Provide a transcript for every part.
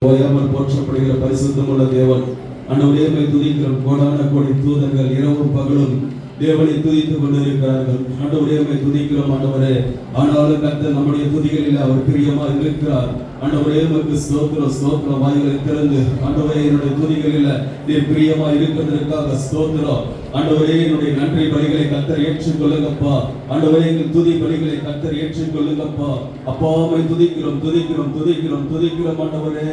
ஓயாமல் போற்றப்படுகிற பரிசுத்தமுள்ள தேவன் ஆண்டவரே, உம்மை துதிக்கிறோம். கோடான கோடி தூதர்கள் இரவும் பகலும் தேவனை துதித்துக் கொண்டிருக்கிறார்கள். ஆண்டவரே, உம்மை துதிக்கிறோம் ஆண்டவரே. ஆனாலும் கர்த்தர் நம்முடைய துதிகளில் அவர் பிரியமாக இருக்கிறார். ஆண்டவரே, உமக்கு ஸ்தோத்திரம் ஸ்தோத்திரம். வாய்களை திறந்து ஆண்டவரே, என்னுடைய துதிகளில் நீர் பிரியமா இருக்கிறதற்காக ஸ்தோத்திரம். ஆண்டவரே, என்னுடைய நன்றி பலிகளை கர்த்தர் ஏற்றுக்கொள்ளுங்கப்பா. ஆண்டவரே, எங்கள் துதி பலிகளை கர்த்தர் ஏற்றுக்கொள்ளுங்கப்பா. அப்பா, உம்மை துதிக்கிறோம் துதிக்கிறோம் துதிக்கிறோம் துதிக்கிறோம் ஆண்டவரே.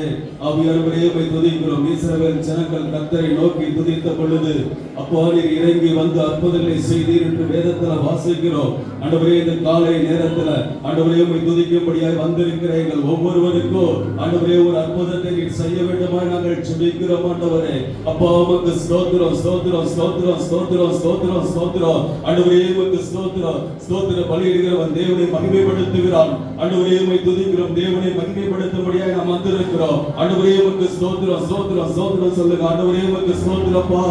ஆவியானவரே, உம்மை துதிக்கிறோம். இஸ்ரவேல் ஜனங்கள் கர்த்தரை நோக்கி துதித்த பொழுது அப்பா நீர் இறங்கி வந்து அற்புதங்களை செய்தீர் என்று வேதத்தில் வாசிக்கிறோம். ஆண்டவரே, இந்த காலை நேரத்தில் ஆண்டவரே, உம்மை துதிக்கும்படியாய் வந்திருக்கிற எங்கள் ஒவ்வொருவருக்கும் ஆண்டவரே ஒரு அற்புதத்தை நீர் செய்ய வேண்டுமாய் நாங்கள் ஜெபிக்கிறோம் ஆண்டவரே. அப்பா, உமக்கு ஸ்தோத்திரம் ஸ்தோத்திரம் ஸ்தோத்திரம் ஸ்தோத்திரம் ஸ்தோத்திரம் ஸ்தோத்திரம். ஆண்டவரே, உமக்கு ஸ்தோத்திரம் ஸ்தோத்திரம். பலியிடுகிறவன் தேவனை மகிமைப்படுத்துகிறான். ஆண்டவரே, உம்மை துதிக்கிறோம். தேவனை மகிமைப்படுத்தும்படியாய் நாம் வந்திருக்கிறோம். ஆண்டவரே, உமக்கு ஸ்தோத்திரம் ஸ்தோத்திரம் ஸ்தோத்திரம் சொல்லுங்க. ஆண்டவரே, உமக்கு ஸ்தோத்திரப்பா.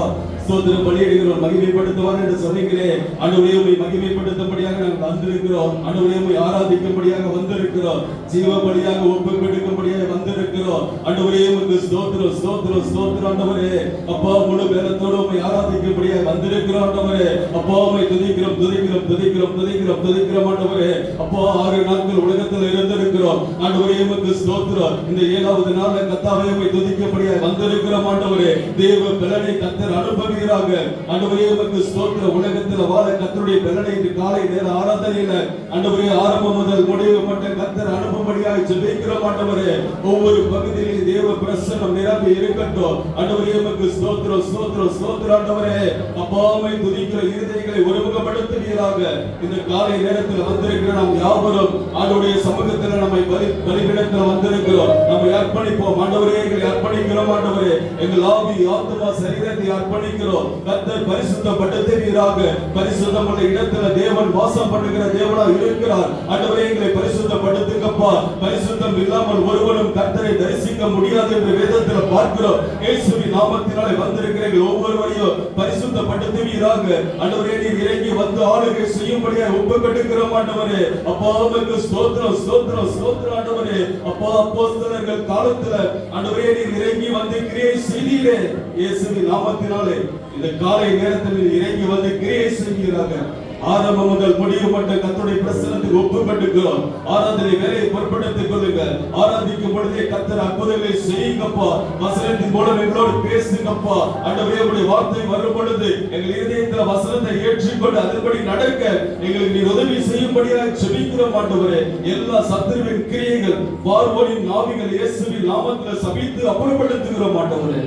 ஸ்தோத்திரம். பலியிடுகிறவன் மகிமைப்படுத்துவான் என்று சொன்னீங்களே. ஆண்டவரே, உம்மை மகிமைப்படுத்தும்படியாக நாங்கள் வந்திருக்கிறோம். ஆண்டவரே, உம்மை ஆராதிக்கும்படியாக வந்திருக்கிறோம். ஜீவ பலியாக ஒப்பு கொடுக்கும்படியாக வந்திருக்கிறோம். ஆண்டவரே, உமக்கு ஸ்தோத்திரம் ஸ்தோத்திரம் ஸ்தோத்திரம். ஆண்டவரே, அப்பா, முழு பேரத்தோடு உம்மை ஆராதிக்கும்படியாக வந்திருக்கிறோம். ஆண்டவரே, அப்பா, உம்மை துதிக்கிறோம் துதிக்கிறோம் துதிக்கிறோம் துதிக்கிறோம் துதிக்கிறோம். ஆண்டவரே, அப்பா, 6 நாட்கள் உலகத்தில் இருந்திருக்கிறோம். ஆண்டவரே, உமக்கு ஸ்தோத்திரம். இந்த 7வது நாள்ல கர்த்தாவே உம்மை துதிக்கும்படியாக வந்திருக்கிறோம். ஆண்டவரே, தேவ பலனை கர்த்தர் அனுபவி. ஆண்டவரே, உமக்கு ஸ்தோத்திரம். உலகத்தில் வாழ கர்த்தருடைய பலனை இந்த காலை நேர ஆராதனையில ஆண்டவரே ஆரம்பம் முதல் முடிவு மட்டும் கர்த்தர் அனுப்பும்படியாக ஜெபிக்கிறோம். ஆண்டவரே, ஒவ்வொரு பகுதியிலும் தேவ பிரசன்னம் நிரம்பி இருக்கட்டும். ஆண்டவரே, உமக்கு ஸ்தோத்திரம் ஸ்தோத்திரம் ஸ்தோத்திரம். ஆண்டவரே, அப்பா, உம்மை துதிக்கிற இருதயங்களை ஒருமுகப்படுத்துவீராக. இந்த காலை நேரத்தில் வந்திருக்கிற நாம் யாவரும் ஆண்டவருடைய சமூகத்தில் நம்மை பலிபீடத்தில் வந்திருக்கிறோம். நம்மை அர்ப்பணிப்போம். ஆண்டவரே, எங்களை அர்ப்பணிக்கிறோம். ஆண்டவரே, எங்கள் ஆவி ஆத்துமா சரீரத்தை அர்ப்பணிக்கிறோம். கர்த்தர் பரிசுத்தப்படுத்துவீராக. பரிசுத்தமுள்ள இடத்துல தேவன் வாசம் பண்ணுகிற தேவனாக இருக்கிறார். ஆண்டவரே, எங்களை பரிசுத்தப்படுத்துங்கப்பா. பரிசுத்தம் இல்லாமல் ஒருவனும் கர்த்தரை தரிசிக்க முடியாது என்று வேதத்தில் பார்க்கிறோம். இயேசுவின் நாமத்தினாலே வந்திருக்கிற ஒவ்வொருவரையும் பரிசுத்தப்படுத்துவீராக. ஆண்டவரே, நீர் இறங்கி வந்து ஆளுகை செய்யும்படியாக ஒப்பு கொடுக்கிறோம். ஆண்டவரே, அப்பா, உமக்கு ஸ்தோத்திரம் ஸ்தோத்திரம் ஸ்தோத்திரம். ஆண்டவரே, அப்பா, அப்போஸ்தலர்கள் காலத்துல ஆண்டவரே நீர் இறங்கி வந்து கிரியை செய்தீரே. இயேசுவின் நாமத்தினாலே இந்த காலை நேரத்தில் இறங்கி வந்து கிரியை செய்கிறாங்க. ஆரம்பம் முதல் முடிவு மட்டும் கர்த்தருடைய பிரசன்னத்துக்கு ஒப்புக்கொடுக்கிறோம். ஆராதனை வேலையை பொறுப்படுத்திக் கொள்ளுங்க. ஆராதிக்கும் பொழுதே கர்த்தர் அற்புதங்களை செய்யுங்கப்பா. வசனத்தின் மூலம் எங்களோடு பேசுங்கப்பா. ஆண்டவரே, உம்முடைய வார்த்தை வரும் பொழுது எங்கள் இதயத்தில் வசனத்தை ஏற்றுக்கொண்டு அதன்படி நடக்க எங்களுக்கு நீர் உதவி செய்யும்படியாக ஜெபிக்கிறோம். ஆண்டவரே, எல்லா சத்துருவின் கிரியைகள் பார்வோனின் நாவிகள் இயேசுவின் நாமத்தில் சபித்து அப்புறப்படுத்துகிறோம். ஆண்டவரே,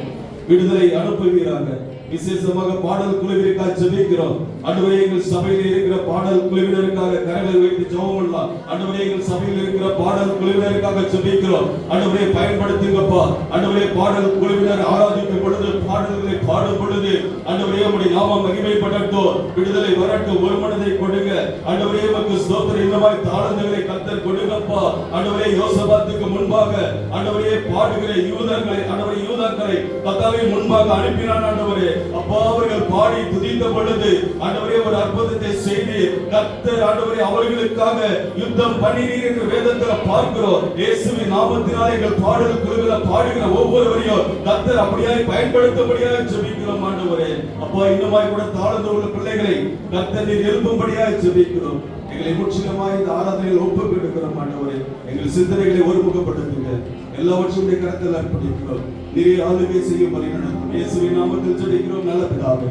விடுதலை அனுப்புவீராக. விசேஷமாக பாடல் குழுவிற்காக ஜெபிக்கிறோம். ஆண்டவரே, எங்கள் சபையில் இருக்கிற பாடல் குழுவினருக்காக கரங்களை வைத்து ஜெபம் பண்ணலாம். ஆண்டவரே, எங்கள் சபையில் இருக்கிற பாடல் குழுவினருக்காக ஜெபிக்கிறோம். ஆண்டவரே, பயன்படுத்துங்கப்பா. ஆண்டவரே, பாடல் குழுவினர் ஆராதிக்கும் பொழுது பாடல்களை பாடும் பொழுது ஆண்டவரே, உம்முடைய நாமம் மகிமைப்படட்டும். விடுதலை வரட்டும். ஒரு மனதை கொடுங்க. ஆண்டவரே, உமக்கு ஸ்தோத்திரம். இன்னமாய் தாளந்துகளை கர்த்தர் கொடுங்கப்பா. ஆண்டவரே, யோசபாத்துக்கு முன்பாக ஆண்டவரே பாடுகிற யூதர்களை ஆண்டவரே யூதர்களை கர்த்தாவே முன்பாக அனுப்பினான். ஆண்டவரே, அப்பா, அவர்கள் பாடி துதித்த பொழுது ஆண்டவரே ஒரு அற்புதத்தை செய்து கர்த்தர் ஆண்டவரே அவர்களுக்காக யுத்தம் பண்ணினீர் என்று வேதத்தில் பார்க்கிறோம். இயேசுவின் நாமத்தினாலே எங்கள் பாடல் குழுவில பாடுகிற ஒவ்வொருவரையும் கர்த்தர் அப்படியாய் பயன்படுத்தும்படியாக ஜெபிக்கிறோம். ஆண்டவரே, அப்பா, இன்னுமாய் கூட தாழ்ந்து உள்ள பிள்ளைகளை கர்த்தர் நீர் எழுப்பும்படியாக ஜெபிக்கிறோம். எங்களை முற்றிலுமாய் இந்த ஆராதனையில் ஒப்பு கொடுக்கிறோம். ஆண்டவரே, எங்கள் சிந்தனைகளை ஒருமுகப்படுத்துங்க. எல்லாவற்றையும் கரத்தில் அர்ப்பணிக்கிறோம். நீரே ஆளுகை செய்யும் வழி நடக்கும். இயேசுவின் நாமத்தில் ஜெபிக்கிறோம் நல்ல பிதாவே.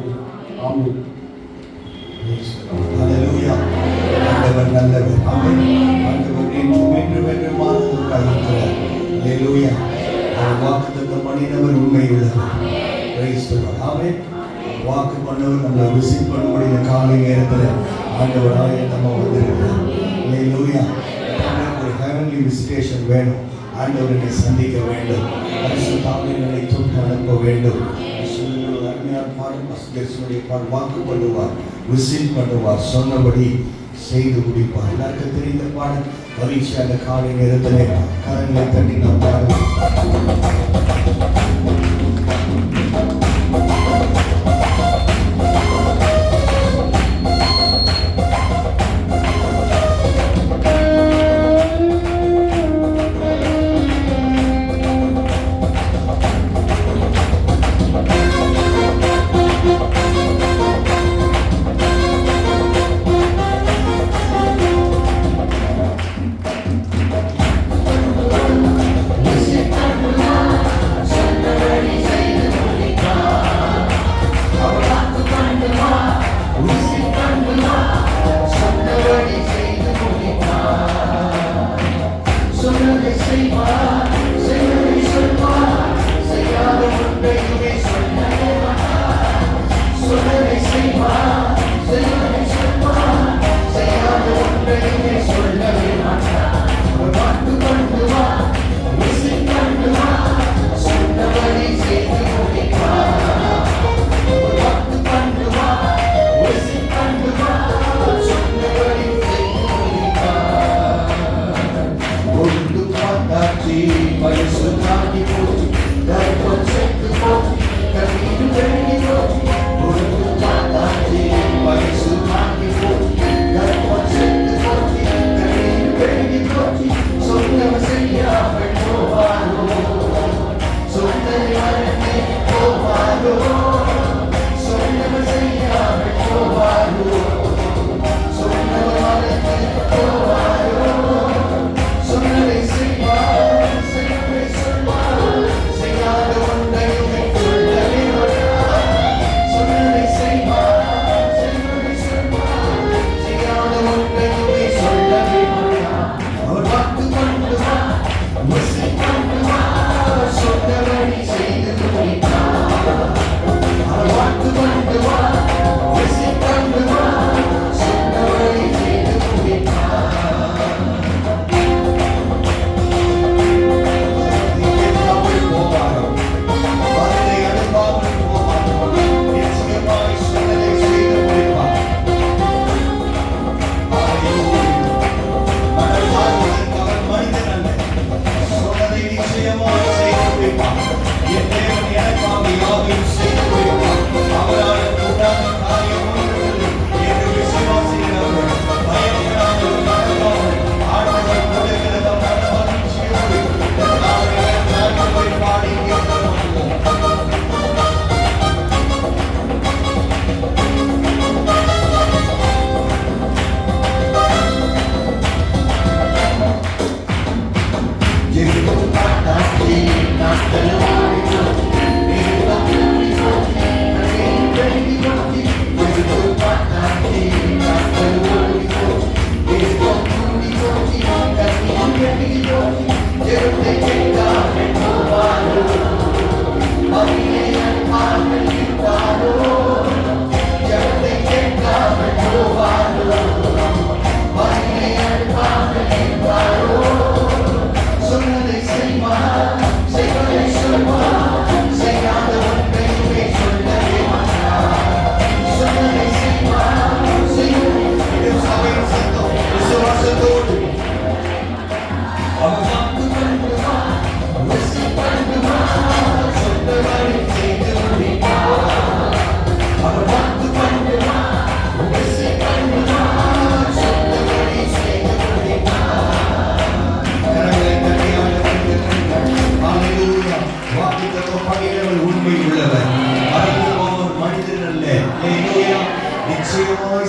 ஆமென். ஹல்லேலூயா. ஆண்டவர் நல்லவர். ஆமென். ஆண்டவர் என்றும் என்றும் மாறுவதற்காக இருக்கிறார். ஹல்லேலூயா. அவர் வாக்குத்தத்தம் பண்ணினவர் உண்மையுள்ளவர். Praise the lord. ஆமென். வாக்கு பண்ணவர் நம்மை விசிட் பண்ணும்படி இந்த காலை நேரத்தில் ஆண்டவர் ஆயத்தமாக வந்திருக்கிறார். ஹல்லேலூயா. ஒரு ஹெவன்லி விசிட்டேஷன் வேணும். ஆண்டவரை சந்திக்க வேண்டும். பரிசுத்த ஆவியானவரை தொட்டு அனுப்ப வேண்டும். வாக்கு பண்ணுவார், விசிட் பண்ணுவார், சொன்னபடி செய்து முடிப்பார். எல்லாருக்கும் தெரிந்த பாடல் பரீட்சை. அந்த காலை நேரத்தில் கரங்களை தட்டி நாம் பாடுவோம்.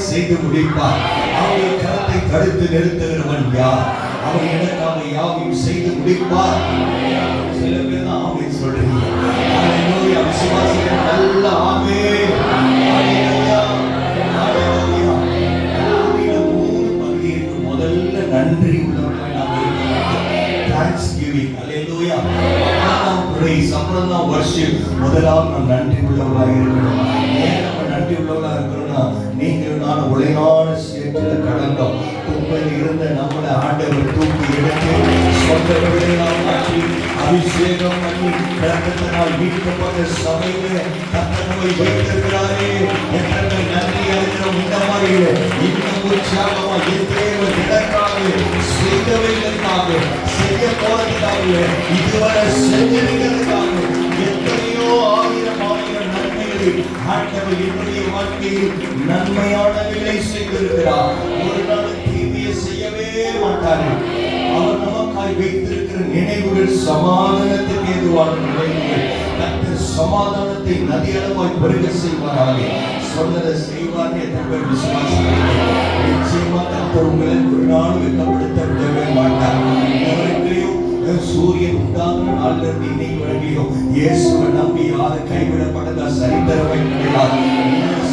செய்து முடிப்பார். அவருடைய கரத்தை தடுத்து நிறுத்துகிறவன் யார்? அவர் எனக்காக யாவையும் செய்து முடிப்பார். சில பேர் தான் ஆமென் சொல்றீங்க. ஹalleluya. விசுவாசிகள் நல்ல ஆமென். ஹalleluya. ஹalleluya. இந்த மூணு பகுதிக்கு முதல்ல நன்றி உள்ளவர்களாய் நாம் இருக்கணும். Thanksgiving. ஹalleluya. அப்புறம் praise, அப்புறம் தான் worship. முதலாவது நாம் நன்றி உள்ளவர்களாய் இருக்கணும். ஏன் நம்ம நன்றி உள்ளவர்களாக இருக்கணும்னா, நீங்கள் நான் உளையான சேற்றில் கடந்தோம். குப்பையில் இருந்த நம்மளை ஆண்டவர் தூக்கி எடுத்து சொந்தவர்களை நாம் மாற்றி அபிஷேகம் பண்ணி ரத்தத்தினால் மீட்கப்பட்ட சபையிலே தத்தனவை வைத்திருக்கிறாரே. எத்தனை நன்றி அறிகிறோம். இந்த மாதிரியில இன்னும் உற்சாகமா தேவன் இதற்காக செய்தவைகளுக்காக செய்ய போறதுக்காக இதுவரை செஞ்சிருக்கிறதுக்காக எத்தனையோ ஆயிரம் நன்மைகளை ஆண்டவர் என்னுடைய வாழ்க்கையில் நன்மையானவைகளை செய்திருக்கிறார். ஒரு நாள் தீமையை செய்யவே மாட்டார். அவர் நமக்காய் வைத்திருக்கிற நினைவுகள் சமாதானத்துக்கு ஏதுவான நினைவுகள். கர்த்தர் சமாதானத்தை நதியளவாய் பெருக செய்வாராக. சொன்னதை செய்வார் என்ற விசுவாசிக்கிறேன். நிச்சயமா கர்த்தர் உங்களை ஒரு நாள் வெட்கப்படுத்த விடவே மாட்டார். எவருக்கையும் சூரியன் உண்டான நாள்ல இருந்து இன்னைக்கு வரைக்கும் இயேசுவை நம்பி யாரும் கைவிடப்பட்டதா சரித்திரமே கிடையாது.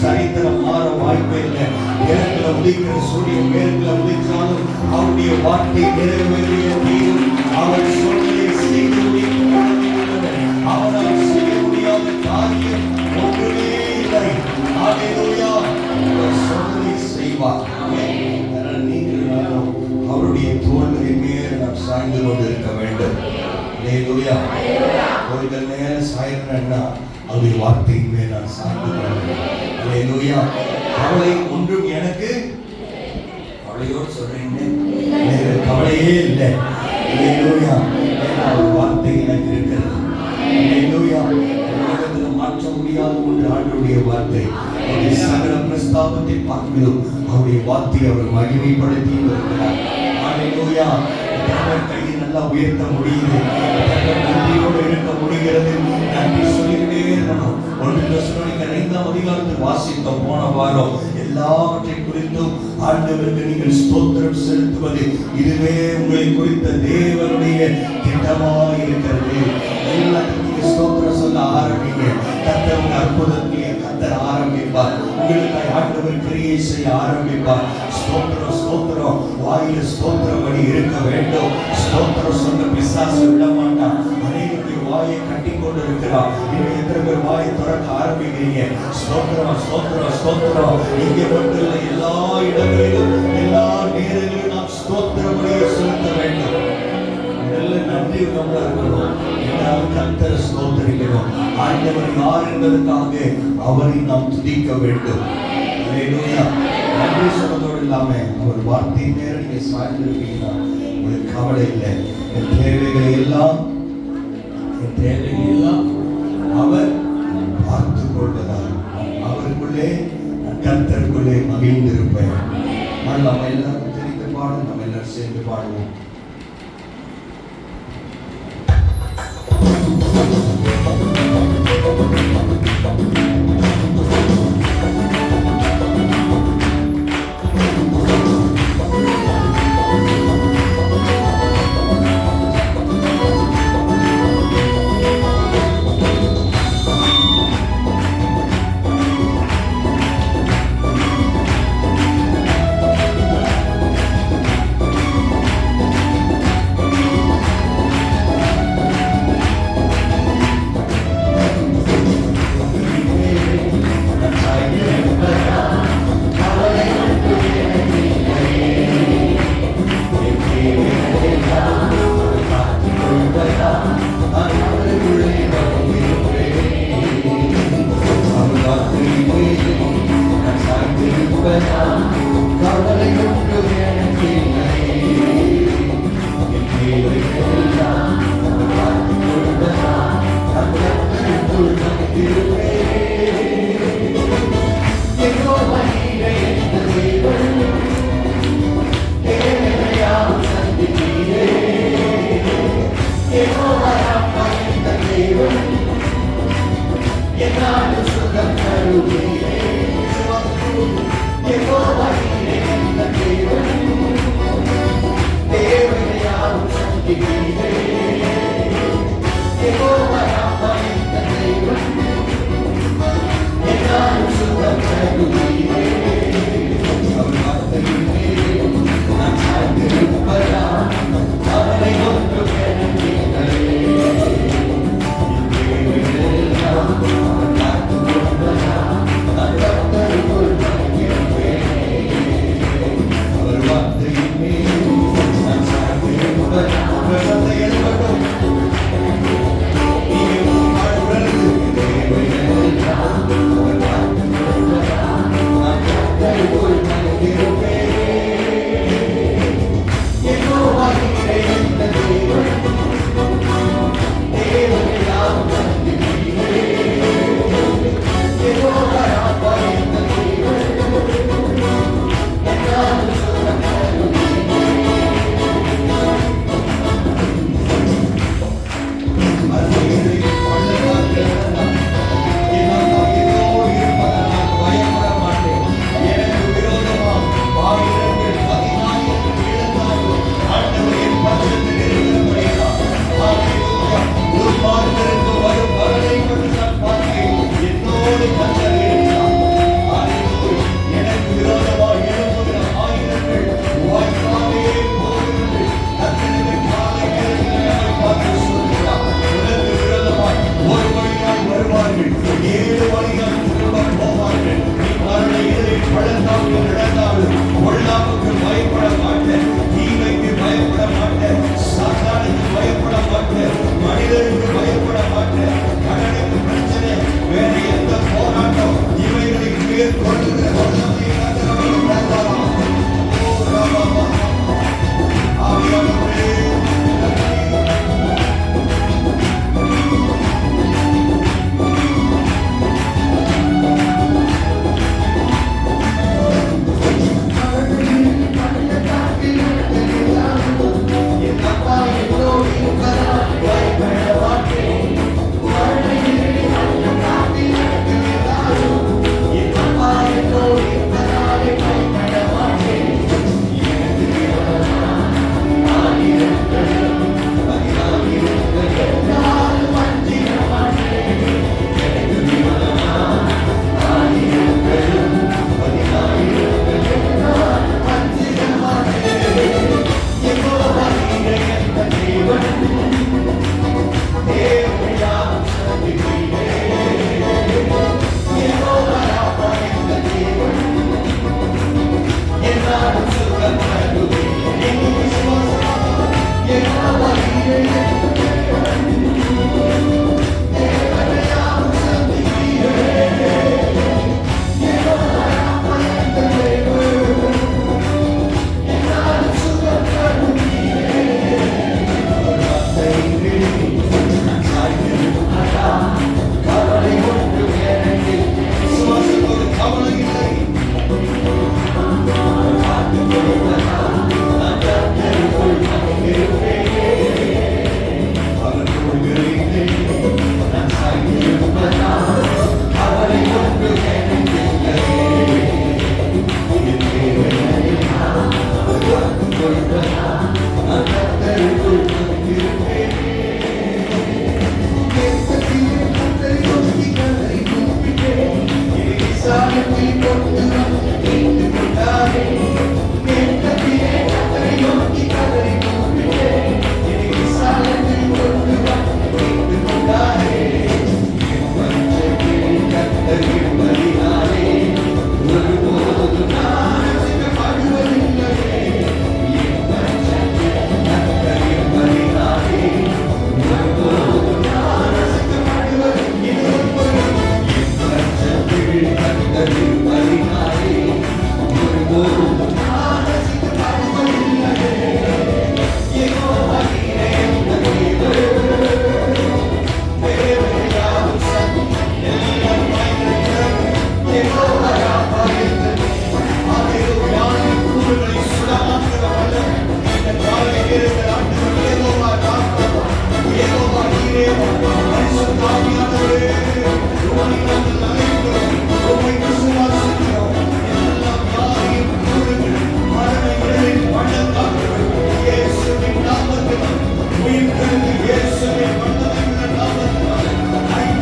சரித்திரம் மாற வாய்ப்பே இல்லை. கிழக்குல உதிக்கிற சூரியன் மேற்குல உதிச்சாலும் அவருடைய வார்த்தை நிறைவேறிய தீரும். அவர் சொல்வதை செய்து அவரால் செய்ய முடியாத காரியம் ஒன்றுமே இல்லை. ஹalleluya. அவர் சொல்வதை செய்வார். நீங்கள் அவருடைய தோள்களின் மேல் நாம் சாய்ந்து கொண்டு இருக்க வேண்டும். ஹalleluya. தோள்கள் மேல சாய்றேன்னா அவருடைய வார்த்தையின் மேல் நான் சாய்ந்து கொள்வேன். ஹalleluya. கவலை ஒன்றும் எனக்கு கவலையோடு சொல்றீங்க, கவலையே இல்லை. ஹalleluya. அவர் வார்த்தை எனக்கு இருக்கிறது. ஹalleluya. உலகத்தில் மாற்ற முடியாத ஒன்று ஆண்டவருடைய வார்த்தை. அவருடைய சகல பிரஸ்தாபத்தை பார்க்கிறோம். அவருடைய வார்த்தை அவர் மகிமைப்படுத்தி வருகிறார். ஹalleluya. கையை நல்லா உயர்த்த முடியுது. நன்றியோடு இருக்க முடிகிறது. நன்றி சொல்லிக்கிட்டே இருக்கணும். 1 தெசலோனிக்கர் 5ஆம் அதிகாரத்தில் வாசித்தோம் போன வாரம். எல்லாவற்றை குறித்தும் ஆண்டவருக்கு நீங்கள் ஸ்தோத்திரம் செலுத்துவது இதுவே உங்களை குறித்த தேவனுடைய திட்டமாய் இருக்கிறது. எல்லாத்துக்கும் நீங்க ஸ்தோத்திரம் சொல்ல ஆரம்பிங்க. கர்த்தர் உங்க அற்புதத்திலே கர்த்தர் ஆரம்பிப்பார். உங்களுக்கு ஆண்டவர் கிரியை செய்ய ஆரம்பிப்பார். ஸ்தோத்திரம் ஸ்தோத்திரம் வாயில ஸ்தோத்திரம் வழி இருக்க வேண்டும். ஸ்தோத்திரம் சொன்ன பிசாசு விட மாட்டான். அநேகருடைய வாயை கட்டி கொண்டு இருக்கிறார். இன்னும் எத்தனை பேர் வாயை திறக்க ஆரம்பிக்கிறீங்க? ஸ்தோத்திரம் ஸ்தோத்திரம் ஸ்தோத்திரம். இங்கே மட்டும் இல்லை, எல்லா இடங்களிலும் எல்லா நேரங்களிலும் நாம் ஸ்தோத்திர வழியை செலுத்த வேண்டும். நல்ல நன்றி உள்ளவங்களா இருக்கணும். எல்லாரும் கர்த்தரை ஸ்தோத்திரிக்கணும். ஆண்டவர் யார் என்பதற்காக அவரை நாம் துதிக்க வேண்டும். ஹalleluya. நன்றி சொல்வதோடு இல்லாம அவர் வார்த்தை நேரம் நீங்க சாய்ந்திருக்கீங்கன்னா உங்களுக்கு கவலை இல்லை. என் தேவைகளை எல்லாம் அவர் பார்த்து கொள்வதால் அவருக்குள்ளே கர்த்தருக்குள்ளே மகிழ்ந்திருப்பேன். நம்ம எல்லாரும் தெரிந்து பாடும், நம்ம எல்லாரும் சேர்ந்து பாடுவோம்.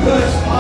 Yes,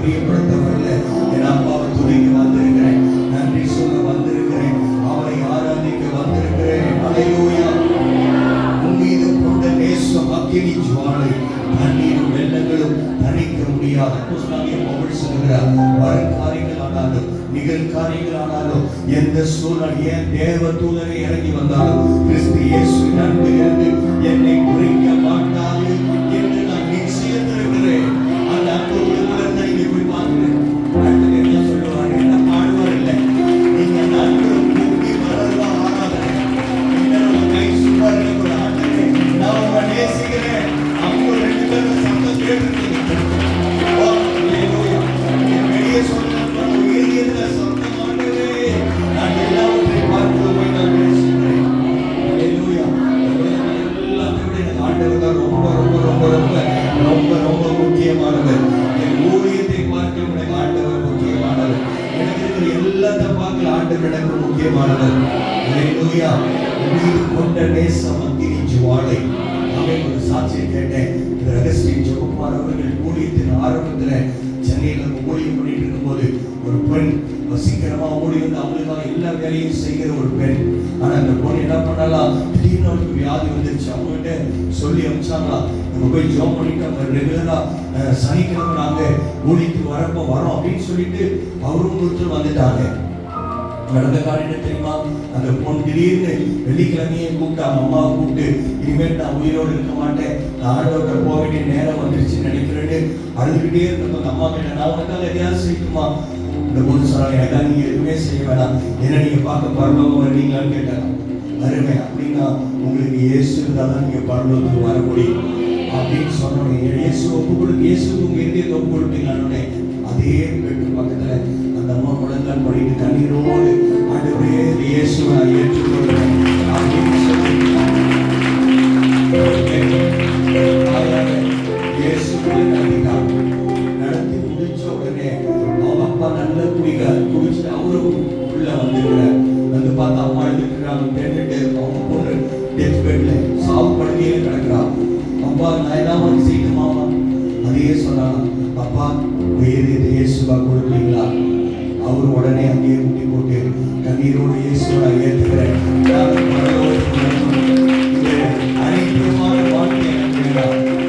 பிரியப்படுத்த வரல. என் அப்பாவை துதிக்க வந்திருக்கிறேன். ஆனாலும் எந்த சூழ்நிலை தேவ தூதரை இறங்கி வந்தாலும் கிறிஸ்து இயேசுவின் அன்பு இருந்து என்னை குறிக்க மாட்டாது என்று நான் நிச்சயத்திருக்கிறேன். அந்த அன்பு உள்ள நீங்க போய் பார்க்கிறேன். அடுத்து என்ன சொல்லுவாங்க, என்ன பாடுவார் இல்லை, நீங்க அந்த அன்பு பூமி வளர்வா ஆராதனை நம்ம கை சும்மா இருக்க ஆண்டவரே நான் உங்களை நேசிக்கிறேன். அவங்க ரெண்டு பேரும் சத்தம் கேட்டு வெளியே சொல்ல உயிர்கிற சத்தம் ஆண்டவரே நான் எல்லாவற்றையும் பார்க்கிறோம் நான் நேசிக்கிறேன். ஆண்டவர் தான் ரொம்ப ரொம்ப ரொம்ப ரொம்ப ரொம்ப ரொம்ப முக்கியமானவர். என் ஊழியத்தை பார்க்க உனக்கு ஆண்டவர் முக்கியமானவர். எனக்கு இருக்கிற எல்லாத்த பார்க்க ஆண்டவர் எனக்கு முக்கியமானவர். ஹல்லேலூயா. உயிர் கொண்ட நேசம் அக்கினி ஜுவாலை. அவன் ஒரு சாட்சியை கேட்டேன். இந்த ரகசிய ஜெபக்குமார் அவர்கள் ஊழியத்தின் ஆரம்பத்தில் சென்னையில் ஊழியம் பண்ணிட்டு இருக்கும்போது ஒரு பெண் சீக்கிரமா ஓடி வந்து அவங்களுக்காக எல்லா வேலையும் செய்கிற ஒரு பெண். ஆனா அந்த பொண்ணு என்ன பண்ணலாம், திடீர்னு அவருக்கு வியாதி வந்துருச்சு. அவங்ககிட்ட சொல்லி அனுப்பிச்சாங்களா, நம்ம போய் ஜோம் பண்ணிட்டு அவங்க ரெகுலரா சனிக்கிழமை நாங்க ஊழியத்துக்கு வரப்போ வரோம் அப்படின்னு சொல்லிட்டு அவரும் ஒருத்தர் வந்துட்டாங்க. நடந்த காரியம் தெரியுமா, அந்த பொண்ணு திடீர்னு வெள்ளிக்கிழமையே கூப்பிட்டு அவங்க அம்மாவை கூப்பிட்டு இனிமேல் நான் உயிரோடு இருக்க மாட்டேன், நான் ஆண்டவர்கிட்ட போக வேண்டிய நேரம் வந்துருச்சுன்னு நினைக்கிறேன்னு அழுதுகிட்டே இருந்தப்போ அந்த அம்மா கிட்ட நான் உனக்காக எதையாவது செய்யணுமா. இந்த பொண்ணு சொன்னாங்க, எனக்காக நீங்க எதுவுமே செய்ய வேணாம், என்ன நீங்க பார்க்க பரலோகம் வருவீங்களான்னு கேட்டாங்க. வருவேன் அப்படின்னா உங்களுக்கு இயேசு இருந்தால் தான் நீங்க பரலோகத்துக்கு வர முடியும் அப்படின்னு சொன்னோடனே இயேசு ஒப்பு கொடுத்து இயேசு உங்க இருந்தே ஒப்பு கொடுத்தீங்களானே அதே பெட்டு பக்கத்துல அந்த அம்மா முழங்கால் படிட்டு கண்ணீரோடு ஆண்டவரே இயேசுவை ஏற்றுக்கொள்கிறேன் அப்படின்னு சொல்லி இயேசுவை நடத்திட்டாங்க. நடத்தி முடிச்ச உடனே அவங்க அப்பா நல்ல குடிச்சுட்டு அவரும் உள்ள வந்துருக்கிறார். வந்து பார்த்து அம்மா எழுதிருக்கிறாங்க, கேட்டுட்டு அவங்க பொண்ணு டெத் பெட்ல சாவு படுக்கையில கிடக்குறான். அப்பா நான் ஏதாவது செய்யணுமாமா, அதையே சொன்னாங்க. அப்பா வேறு இயேசுவா கொடுப்பீங்களா? அவர் உடனே அங்கேயே முட்டி போட்டு கண்ணீரோடு இயேசுவா ஏற்றுக்கிறேன். அனித்தியமான வாழ்க்கை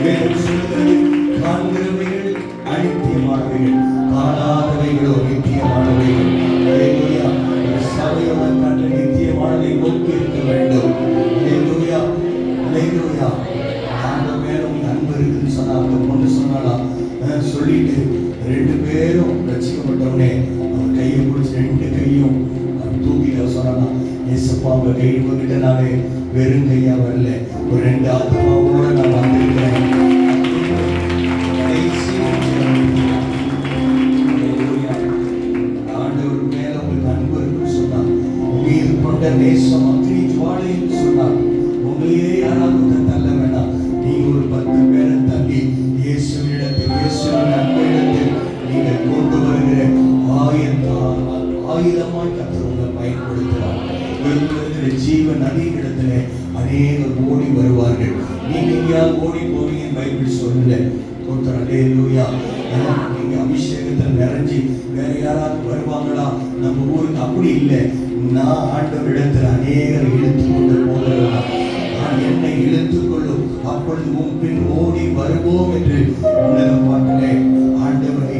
வேறு சொல்லுகிறது, காண்கிறவைகள் அனித்தியமானவைகள், காணாதவைகளோ நித்தியமானவைகள். சபையோட கண்டு நித்தியமானதை நோக்கி இருக்க வேண்டும். ஆண்டவர் மேல உங்களுக்கு அன்பு இருக்குன்னு சொன்னா அந்த பொண்ணு சொன்னாலாம். சொல்லிட்டு ரெண்டு பேரும் ரசிக்கப்பட்டவனே அவர் கையை பிடிச்சி ரெண்டு கையும் தூக்கிட்டு சொன்னாலாம், ஏசப்பா அவங்க கை போக்கிட்ட நானே வெறும் கையா வரல, ஒரு ரெண்டு ஆத்மாவோட நான் வந்திருக்கிறேன். ஆண்டவர் மேல உங்களுக்கு அன்பு இருக்குன்னு சொன்னார். உயிர் கொண்ட நேசம் அக்கினி ஜுவாலைன்னு சொன்னார். உங்களையே யாராவது தள்ள வேண்டாம், நீங்க ஒரு 10 பேரை தள்ளி இயேசுவிடத்தில் இயேசுவின் அன்பிடத்தில் நீங்கள் கொண்டு வருகிற ஆயுதமாய் கர்த்தர் உங்களை பயன்படுத்துவார். இருக்கிற ஜீவ நதியிடத்துல அநேகர் ஓடி வருவார்கள். நீங்க எங்கேயாவது ஓடி போவீங்க பைபிள் சொல்லல. நீங்க அபிஷேகத்தில் நிறைஞ்சி வேற யாராவது வருவாங்களா நம்ம ஊருக்கு? அப்படி இல்லை. நான் ஆண்டவரிடத்தில் அநேகர் இழுத்து கொண்டு போகிறதா, நான் என்னை இழுத்துக் கொள்ளும், அப்பொழுது உன் பின் ஓடி வருவோம் என்று உலகம் பார்க்கலே. ஆண்டவரை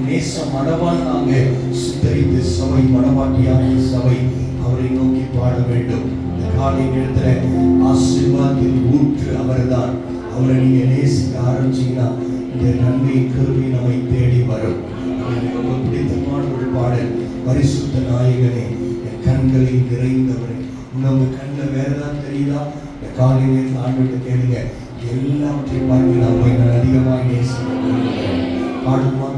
நேச மனவான் நாங்கள் சுத்தரித்து சபை மனவாட்டியான சபை அவரை நோக்கி பாட வேண்டும். இந்த காலை நேரத்தில் ஆசீர்வாதத்தின் ஊற்று அவர்தான். அவரை நீங்க நேசிக்க ஆரம்பிச்சீங்கன்னா இந்த நன்மை கருவி நம்மை தேடி வரும். எனக்கு ரொம்ப பிடித்தமான ஒரு பாடல், பரிசுத்த நாயகனே என் கண்களில் நிறைந்தவரே. உங்க கண்ணில் வேற ஏதாவது தெரியுதா? இந்த காலை நேரத்தில் ஆண்டு கேளுங்க, எல்லாவற்றையும் பார்த்து நம்மை நான் அதிகமாக நேசிக்கிறேன். பாடுமா?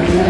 But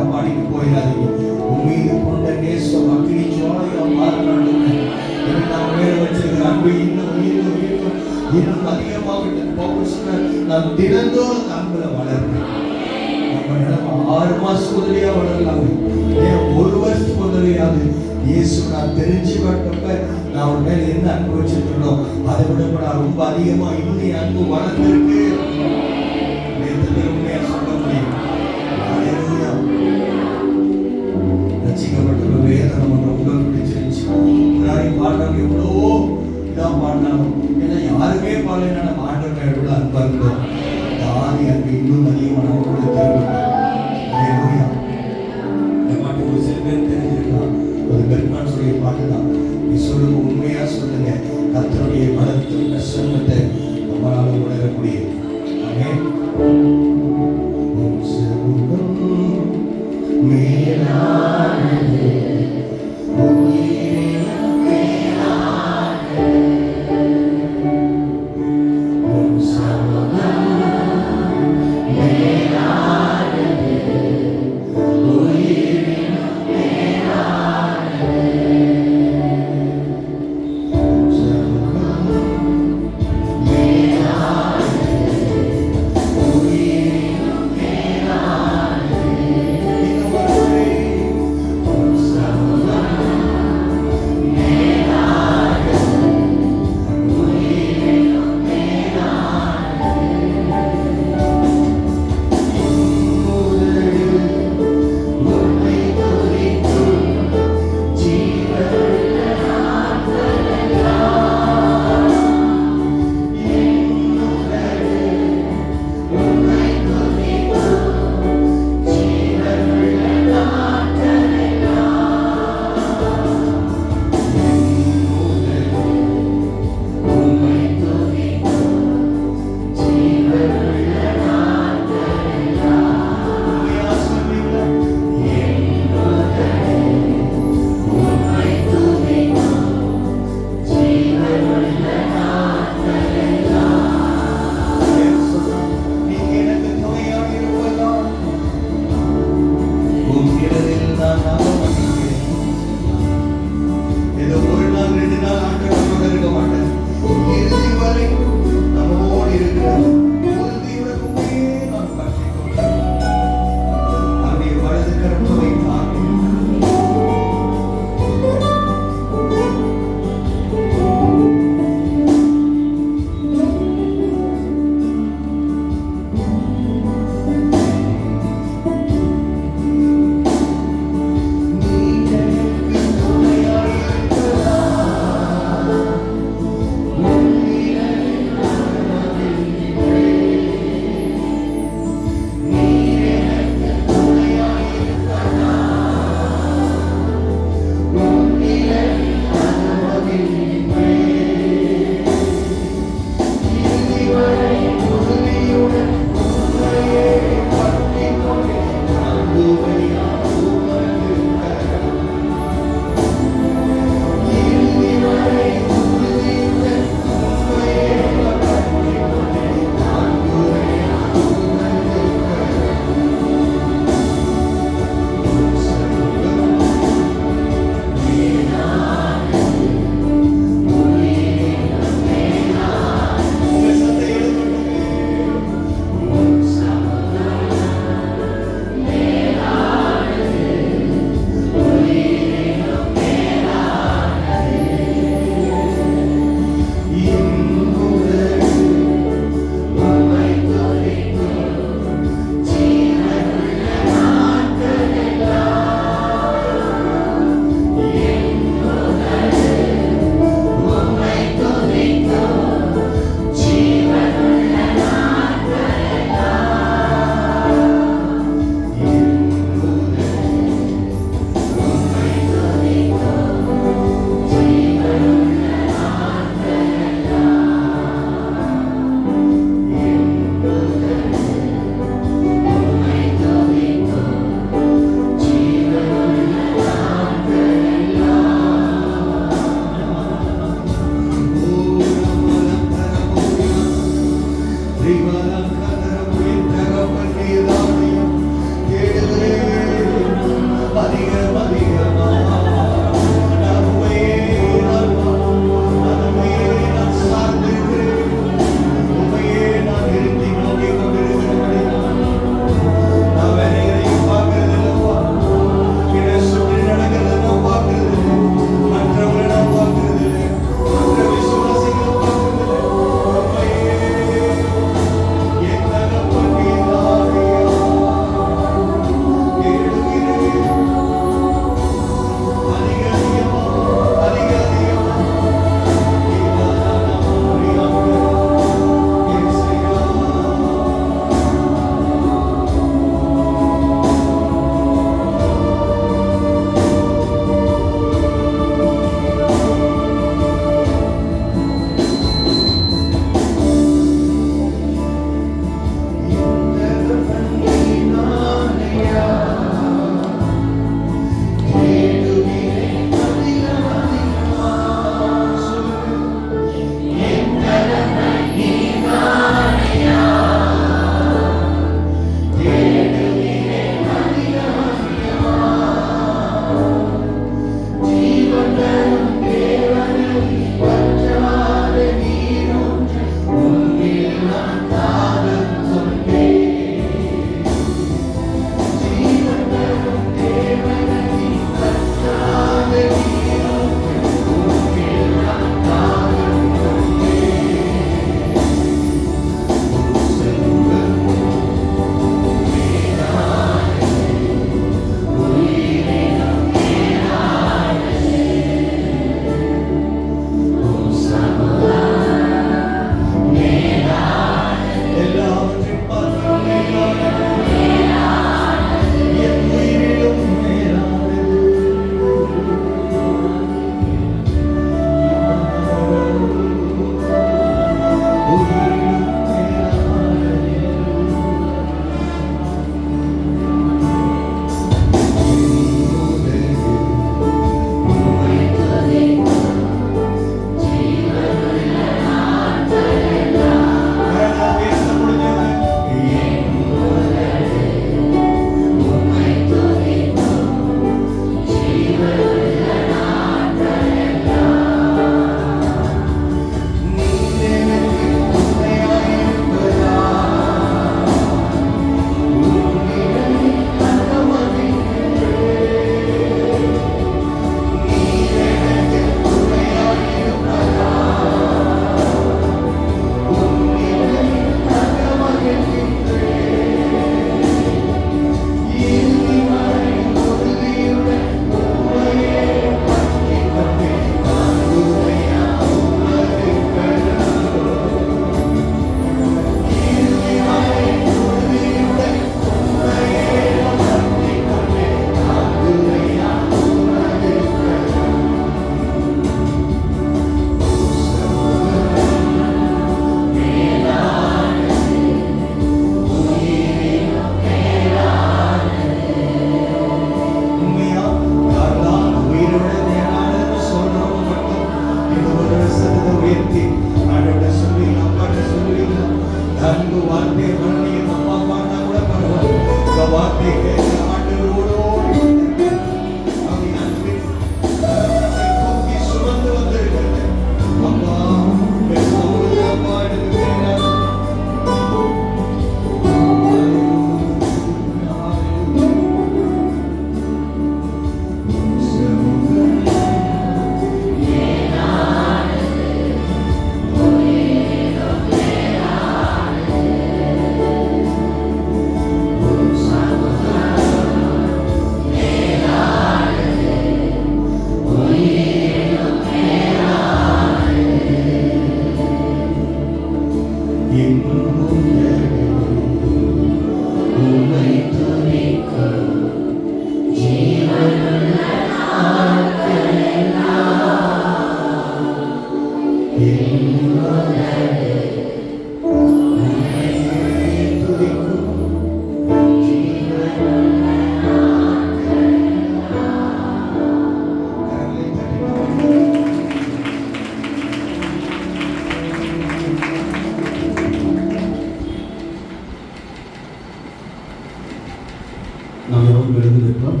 நாம் எவரும் எழுந்திருக்கிறோம்.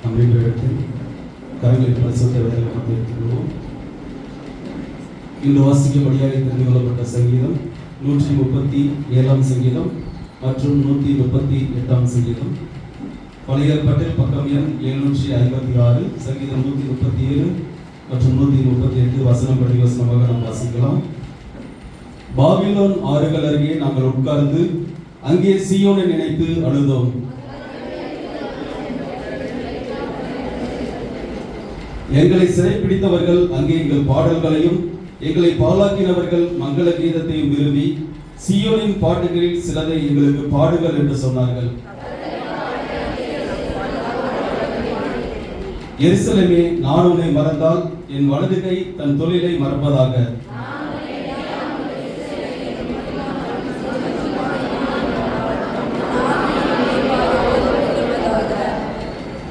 நம் இடத்தில் கரங்களை பரிசுத்த வேதத்தை எடுத்துக்கொள்வோம். இன்று வாசிக்கப்படியாக தெரிந்து கொள்ளப்பட்ட சங்கீதம் 137 சங்கீதம் மற்றும் 138 சங்கீதம். பழைய ஏற்பாட்டில் பக்கம் எண் 756, சங்கீதம் 137 மற்றும் 138 வசனம் படி வசனமாக நாம் வாசிக்கலாம். பாபிலோன் ஆறுகள் அருகே நாங்கள் உட்கார்ந்து அங்கே சீயோனை நினைத்து அழுதோம். எங்களை சிறைப்பிடித்தவர்கள் அங்கே எங்கள் பாடல்களையும் எங்களை பாழாக்கினவர்கள் மங்கள கீதத்தையும் விரும்பி சீயோனின் பாட்டுகளில் சிலதை எங்களுக்கு பாடுகள் என்று சொன்னார்கள். எருசலேமே, நான் உன்னை மறந்தால் என் வலது கை தன் தொழிலை மறப்பதாக.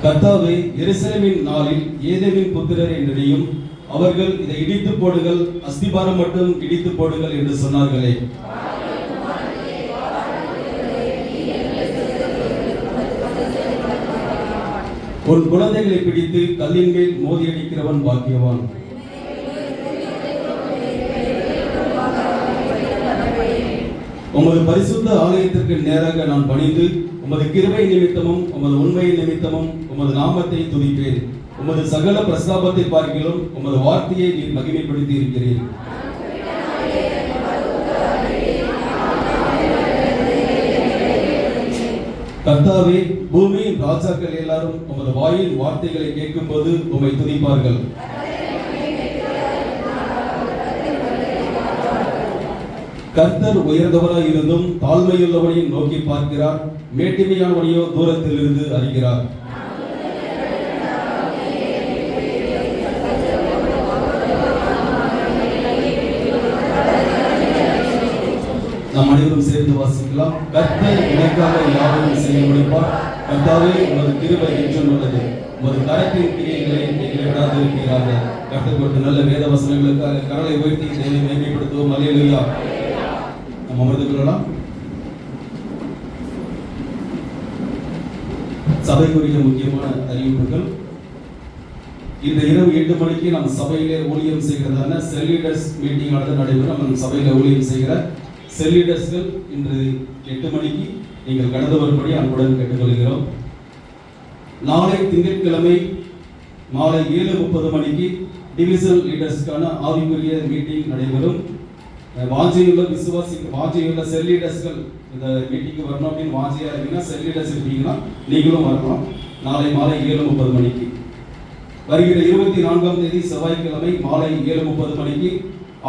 கர்த்தாவே, எருசலேமின் நாளில் ஏதேமின் புத்திரரை நினையும். அவர்கள் இதை இடித்து போடுங்கள், அஸ்திபாரம் மட்டும் இடித்து போடுங்கள் என்று சொன்னார்களே. உன் குழந்தைகளை பிடித்து கல்லின் மேல் மோதி அடிக்கிறவன் பாக்கியவான். உமது பரிசுத்த ஆலயத்திற்கு நேராக நான் பணிந்து உமது கிருபை நிமித்தமும் உமது உண்மையின் நிமித்தமும் உமது நாமத்தை துதிப்பேன். உமது சகல பிரஸ்தாபத்தை பார்க்கிலும் உமது வார்த்தையை நீர் மகிமைப்படுத்தி இருக்கிறீர். கர்த்தாவே, பூமியின் ராஜாக்கள் எல்லாரும் உமது வாயின் வார்த்தைகளை கேட்கும்போது உம்மை துதிப்பார்கள். கர்த்தர் உயர்ந்தவராய் இருந்தும் தாழ்மையுள்ளவனையும் நோக்கி பார்க்கிறார், மேட்டிமையானவனையோ தூரத்தில் இருந்து அறிகிறார். நாம் அனைவரும் சேர்ந்து வாசிக்கலாம். கர்த்தர் எனக்காக யாவையும் செய்ய முடிப்பார். கர்த்தாவே, உமது கிருபை என்றும் உள்ளது. உமது கரத்தின் கிரியைகளை எங்களை விடாது இருக்கிறார்கள். கர்த்தர் கொடுத்த நல்ல வேத வசனங்களுக்காக கரலை உயர்த்தி தேவை மேம்படுத்துவோம். அல்லேலூயா. நாம் அமர்ந்து கொள்ளலாம். சபைக்குரிய முக்கியமான அறிவிப்புகள். இந்த இரவு 8 மணிக்கு நம் சபையிலே ஊழியம் செய்கிறதான செல் லீடர்ஸ் மீட்டிங் ஆனது நடைபெறும். நம்ம சபையில ஊழியம் செய்கிற செல் லீடர்ஸ்கள் இன்று 8 மணிக்கு நீங்கள் கடந்து வரும்படி அன்புடன் கேட்டுக்கொள்கிறோம். நாளை திங்கட்கிழமை மாலை 7:30 மணிக்கு டிவிஷனல் லீடர்ஸ்க்கான ஆவிக்குரிய மீட்டிங் நடைபெறும். வாஞ்சையுள்ள வாஞ்சையுள்ள செல் லீடர்ஸ்கள் இந்த மீட்டிங்கு வரணும் அப்படின்னு வாஞ்சையா இருக்கீங்கன்னா, செல் லீடர்ஸ் இருக்கீங்கன்னா நீங்களும் வரலாம். நாளை மாலை 7:30 மணிக்கு. வருகிற 24ஆம் தேதி செவ்வாய்க்கிழமை மாலை 7:30 மணிக்கு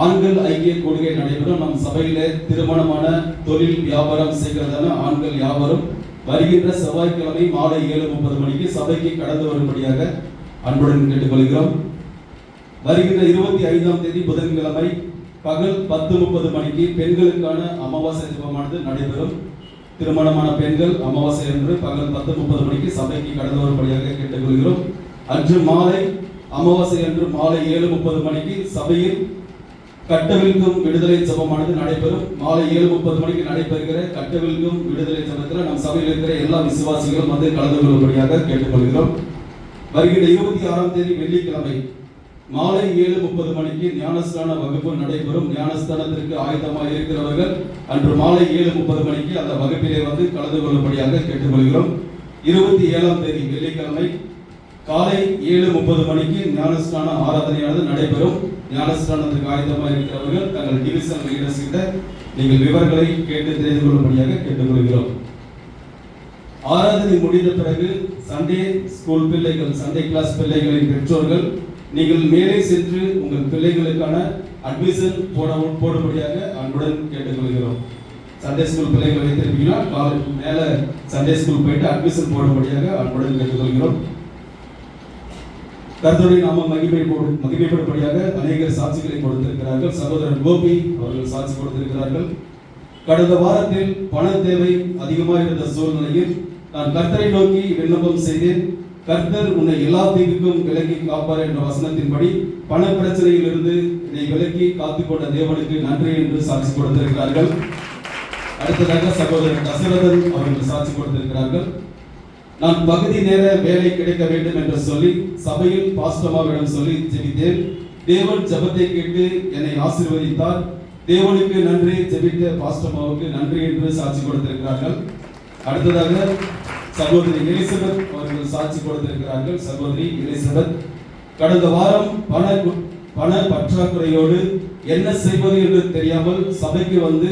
ஆண்கள் ஐக்கிய கொள்கை நடைபெறும். நம் சபையில திருமணமான தொழில் வியாபாரம் செய்கிறதான ஆண்கள் யாவரும் வருகின்ற செவ்வாய்க்கிழமை மாலை 7:30 மணிக்கு சபைக்கு கடந்து வரும்படியாக அன்புடன் கேட்டுக்கொள்கிறோம். வருகின்ற 25ஆம் தேதி புதன்கிழமை பகல் 10:30 மணிக்கு பெண்களுக்கான அமாவாசை ஜெபமானது நடைபெறும். திருமணமான பெண்கள் அமாவாசை அன்று பகல் 10:30 மணிக்கு சபைக்கு கடந்து வரும்படியாக கேட்டுக்கொள்கிறோம். அன்று மாலை அமாவாசை அன்று மாலை 7:30 மணிக்கு சபையில் கட்டவிழ்க்கும் விடுதலை ஜெபமானது நடைபெறும். மாலை 7:30 மணிக்கு நடைபெறுகிற கட்டவிழ்க்கும் விடுதலை ஜெபத்தில் நம் சபையில் இருக்கிற எல்லா விசுவாசிகளும் வந்து கலந்து கொள்ளும்படியாக கேட்டுக்கொள்கிறோம். வருகிற 26ஆம் தேதி வெள்ளிக்கிழமை மாலை 7:30 மணிக்கு ஞானஸ்தான வகுப்பு நடைபெறும். ஞானஸ்தானத்திற்கு ஆயத்தமாக இருக்கிறவர்கள் அன்று மாலை 7:30 மணிக்கு அந்த வகுப்பிலே வந்து கலந்து கொள்ளும்படியாக கேட்டுக்கொள்கிறோம். 27ஆம் தேதி வெள்ளிக்கிழமை காலை 7:30 மணிக்கு ஞானஸ்தான ஆராதனையானது நடைபெறும். ஞானஸ்தானத்துக்கு ஆயத்தமாக இருக்கிறவர்கள் தங்கள் டிவிஷன் லீடர்ஸ் கிட்ட நீங்கள் விவரங்களை கேட்டு தெரிந்து கொள்ளும்படியாக கேட்டுக்கொள்கிறோம். ஆராதனை முடிந்த பிறகு சண்டே ஸ்கூல் பிள்ளைகள், சண்டே கிளாஸ் பிள்ளைகளின் பெற்றோர்கள் நீங்கள் மேலே சென்று உங்கள் பிள்ளைகளுக்கான அட்மிஷன் போடும்படியாக அன்புடன் கேட்டுக்கொள்கிறோம். சண்டே ஸ்கூல் பிள்ளைகள் வைத்திருப்பீங்கன்னா மேல சண்டே ஸ்கூல் போயிட்டு அட்மிஷன் போடும்படியாக அன்புடன் கேட்டுக்கொள்கிறோம். கர்த்தருடைய நாம மகிமைப்படும்படியாக அநேகர் சாட்சிகளை கொடுத்திருக்கிறார்கள். சகோதரர் கோபி அவர்கள் சாட்சி கொடுத்திருக்கிறார்கள். கடந்த வாரத்தில் பண தேவை அதிகமாக இருந்த சூழ்நிலையில் நான் கர்த்தரை நோக்கி விண்ணப்பம் செய்தேன். கர்த்தர் உன்னை எல்லா தீங்குக்கும் விலக்கி காப்பார் என்ற வசனத்தின்படி பண பிரச்சனையில் இருந்து என்னை விலக்கி காத்துக்கொண்ட தேவனுக்கு நன்றி என்று சாட்சி கொடுத்திருக்கிறார்கள். அடுத்ததாக சகோதரர் தசரதன் அவர்கள் சாட்சி கொடுத்திருக்கிறார்கள். நான் பகுதி நேர வேலை கிடைக்க வேண்டும் என்று சொல்லி சபையில் பாஸ்டமாவிடம் சொல்லி ஜெபித்தேன். தேவன் ஜெபத்தை கேட்டு என்னை ஆசீர்வதித்தார். தேவனுக்கு நன்றி, ஜெபித்த பாஸ்டமாவுக்கு நன்றி என்று சாட்சி கொடுத்திருக்கிறார்கள். அடுத்ததாக சகோதரி எலிசபெத் அவர்கள் சாட்சி கொடுத்திருக்கிறார்கள். சகோதரி எலிசபெத் கடந்த வாரம் பண பற்றாக்குறையோடு என்ன செய்வது என்று தெரியாமல் சபைக்கு வந்து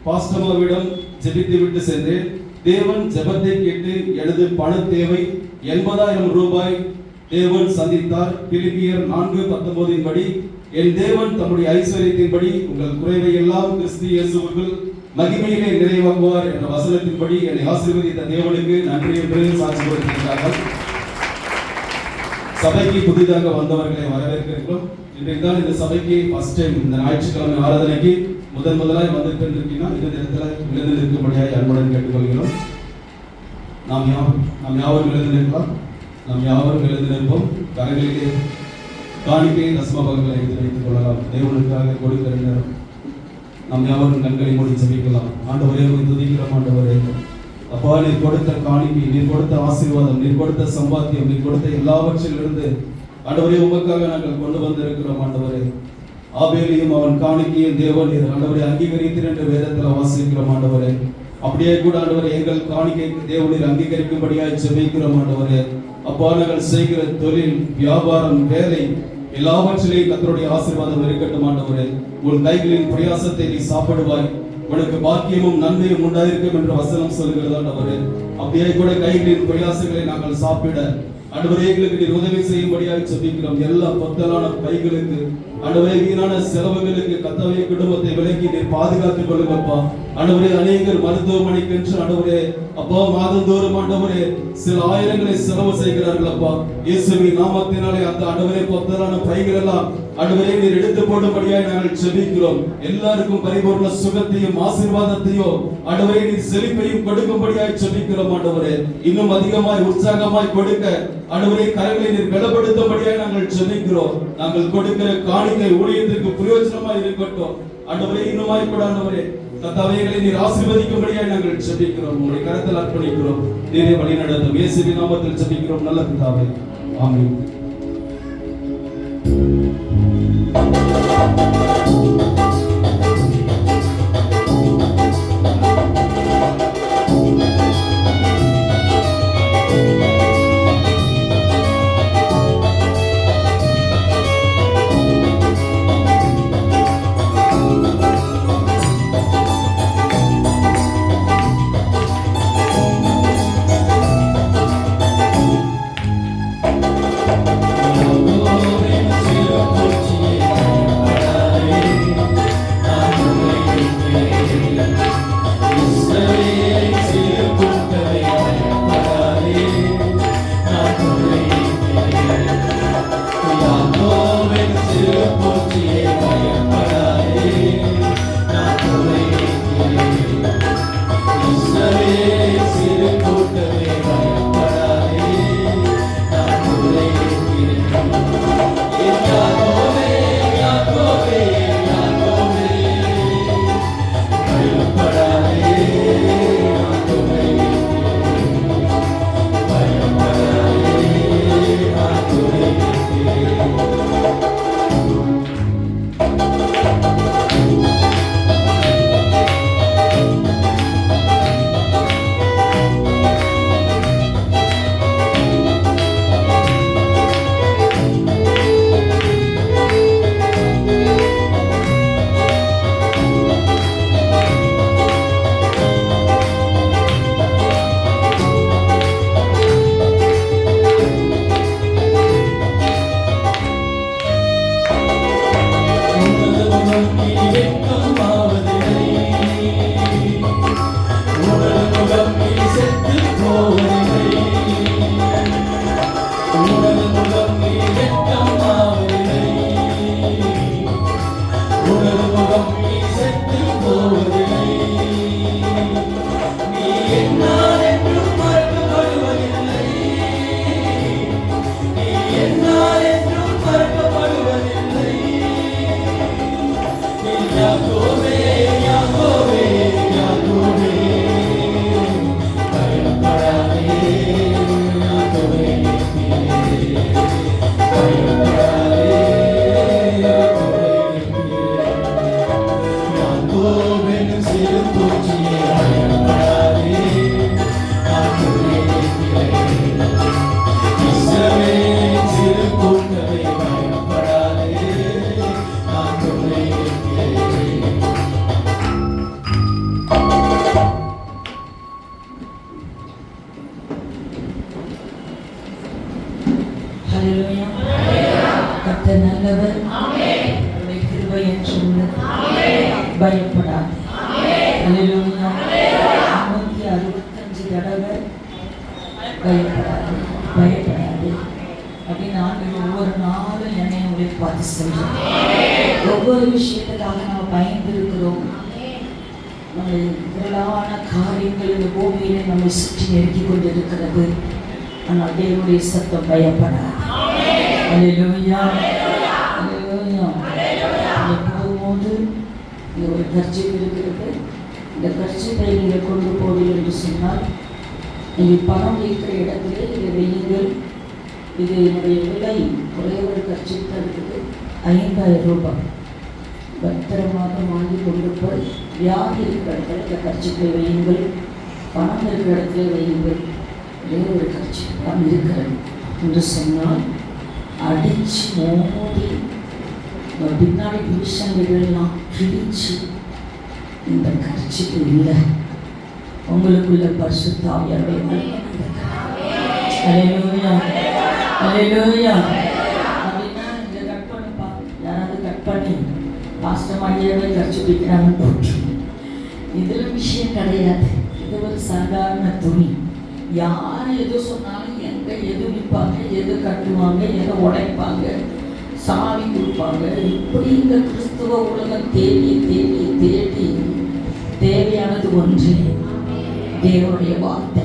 பாஸ்டமாவிடம் ஜெபித்து விட்டு சென்றேன். தேவன் ஜெபத்தை கேட்டு எனது பண தேவை 80,000 ரூபாய் தேவன் சந்தித்தார். பிலிப்பியர் 4:19 படி என் தேவன் தம்முடைய ஐஸ்வரியத்தின்படி உங்கள் குறைவை எல்லாம் கிறிஸ்து இயேசுவுக்குள் மகிமையிலே நிறைவாக்குவார் என்ற வசனத்தின்படி என்னை ஆசீர்வதித்த தேவனுக்கு நன்றி என்று சாட்சி கொடுத்திருக்கிறார்கள். சபைக்கு புதிதாக வந்தவர்களை வரவேற்கிறோம். இன்றைக்கு தான் இந்த சபைக்கு ஃபர்ஸ்ட் டைம் இந்த ஞாயிற்றுக்கிழமை ஆராதனைக்கு முதலாய் வந்திருக்கீங்கன்னா இந்த நேரத்தில் விழுந்து நிற்கும்படியாக அன்புடன் கேட்டுக்கொள்கிறோம். நாம் யாவரும் விழுந்து நிற்கலாம். நாம் யாவரும் விழுந்து நிற்போம். கரங்களிலே காணிக்கை தசமபாகங்களை எடுத்து வைத்துக் கொள்ளலாம். தேவனுக்காக கொடுக்கிற நேரம் நாம் யாவரும் கண்களை மூடி ஜெபிக்கலாம். ஆண்டவரே துதிக்கிறோம். ஆண்டவரே அப்பா, நீர் கொடுத்த காணிக்கை, நீர் கொடுத்த ஆசீர்வாதம், நீர் கொடுத்த சம்பாத்தியம், நீர் கொடுத்த எல்லாவற்றிலிருந்து ஆண்டவரே உமக்காக நாங்கள் கொண்டு வந்திருக்கிறோம். ஆண்டவரே ஆபேலையும் அவன் காணிக்கையும் தேவன் நீர் ஆண்டவரை அங்கீகரித்தீர் என்று வேதத்தில் வாசிக்கிறோம். ஆண்டவரே அப்படியே கூட ஆண்டவரே எங்கள் காணிக்கை தேவனீர் அங்கீகரிக்கும்படியாக ஜெபிக்கிறோம். ஆண்டவரே அப்பா, நாங்கள் செய்கிற தொழில், வியாபாரம், வேலை எல்லாவற்றிலேயும் கர்த்தருடைய ஆசீர்வாதம் இருக்கட்டும். ஆண்டவரே உன் கைகளின் பிரயாசத்தை நீ சாப்பிடுவாய், உனக்கு பாக்கியமும் நன்மையும் உண்டாயிருக்கும் என்று வசனம் சொல்கிறது. ஆண்டவரே அப்படியே கூட கைகளின் பிரயாசங்களை நாங்கள் சாப்பிட ஆண்டவரே எங்களுக்கு நீர் உதவி செய்யும்படியாக ஜெபிக்கிறோம். எல்லா பொத்தலான பைகளுக்கு ஆண்டவரே வீணான செலவுகளுக்கு கர்த்தாவே குடும்பத்தை விலக்கி நீர் பாதுகாத்துக் கொள்ளுங்கப்பா. ஆண்டவரே அநேகர் மருத்துவமனைக்கு என்று ஆண்டவரே அப்பா மாதந்தோறும் ஆண்டவரே சில ஆயிரங்களை செலவு செய்கிறார்கள். அப்பா இயேசுவின் நாமத்தினாலே அந்த ஆண்டவரே பொத்தலான பைகள் எல்லாம் ஆண்டவரே நீர் எடுத்து போடும்படியாக நாங்கள் ஜெபிக்கிறோம். எல்லாருக்கும் பரிபூர்ண சுகத்தையும் ஆசீர்வாதத்தையும் ஆண்டவரே நீர் செழிப்பையும் கொடுக்கும்படியாக ஜெபிக்கிறோம். ஆண்டவரே இன்னும் அதிகமாய் உற்சாகமாய் கொடுக்க ஆண்டவரே கரங்களை நீர் பலப்படுத்தும்படியாக நாங்கள் ஜெபிக்கிறோம். நாங்கள் கொடுக்கிற காணிக்கை ஊழியத்திற்கு பிரயோஜனமாய் இருக்கட்டும். ஆண்டவரே இன்னுமாய் கூட ஆண்டவரே கர்த்தாவே நீர் ஆசீர்வதிக்கும்படியாக நாங்கள் ஜெபிக்கிறோம். உம்முடைய கரத்தில் அர்ப்பணிக்கிறோம். நீரே வழி நடத்தும். இயேசுவின் நாமத்தில் ஜெபிக்கிறோம் நல்ல பிதாவே, ஆமென். Oh, ஹல்லேலூயா. கர்த்தர் நல்லவர். அவருடைய கிருபை என்றும் உள்ளது. பயப்படாதே. ஹல்லேலூயா. 365 தடவை பயப்படாதே பயப்படாதே அப்படின்னு ஆண்டவர் ஒவ்வொரு நாளும் என்னை உங்களை பார்த்து சொல்றேன். ஒவ்வொரு விஷயத்துக்காக நம்ம பயந்து இருக்கிறோம். நம்ம திரளான காரியங்கள் இந்த பூமியிலே நம்மை சுற்றி நெருக்கி கொண்டிருக்கிறது. ஆனால் தேவனுடைய சத்தம் பயப்படாது. ஹல்லேலூயா. ஹல்லேலூயா. போகும்போது இங்கே ஒரு கர்ச்சீப் இருக்கிறது. இந்த கர்ச்சீப்பை நீங்கள் கொண்டு போவீர்கள் என்று சொன்னால் நீங்கள் பணம் வைக்கிற இடத்திலே இதை வையுங்கள். இது என்னுடைய விலை. ஒரே ஒரு கர்ச்சீப் தான் இருக்குது. 5000 ரூபாய். பத்திரமாக வாங்கி கொண்டு போய் வியாதி இருக்கிற இடத்துல இந்த கர்ச்சீப்பை வையுங்கள். பணம் இருக்கிற இடத்துல வையுங்கள். ஒரே ஒரு கர்ச்சீப் தான் இருக்கிறது என்று சொன்னால் அடித்து மோதி பின்னாடி டிவிஷன்கள்லாம் கிழிச்சு இந்த கர்ச்சீப்பு இல்லை. உங்களுக்குள்ள பரிசுத்த ஆவியானவருடைய வல்லமை. ஹல்லேலூயா. ஹல்லேலூயா. அப்படின்னா இதை கட் பண்ணுப்பா. யாராவது கட் பண்ணி பாஸ்டர் மாதிரியாவே கர்ச்சீப் வைக்கிறாங்கன்னு போட்டு இதில் விஷயம் கிடையாது. இது ஒரு சாதாரண துணி. யார் எது சொன்னாலும் எங்கே எது விற்பாங்க, எது கட்டுவாங்க, எதை உடைப்பாங்க, சாவி கொடுப்பாங்க. இப்படி இந்த கிறிஸ்துவ உலகம் தேடி தேடி தேடி தேவையானது ஒன்று, தேவனுடைய வார்த்தை.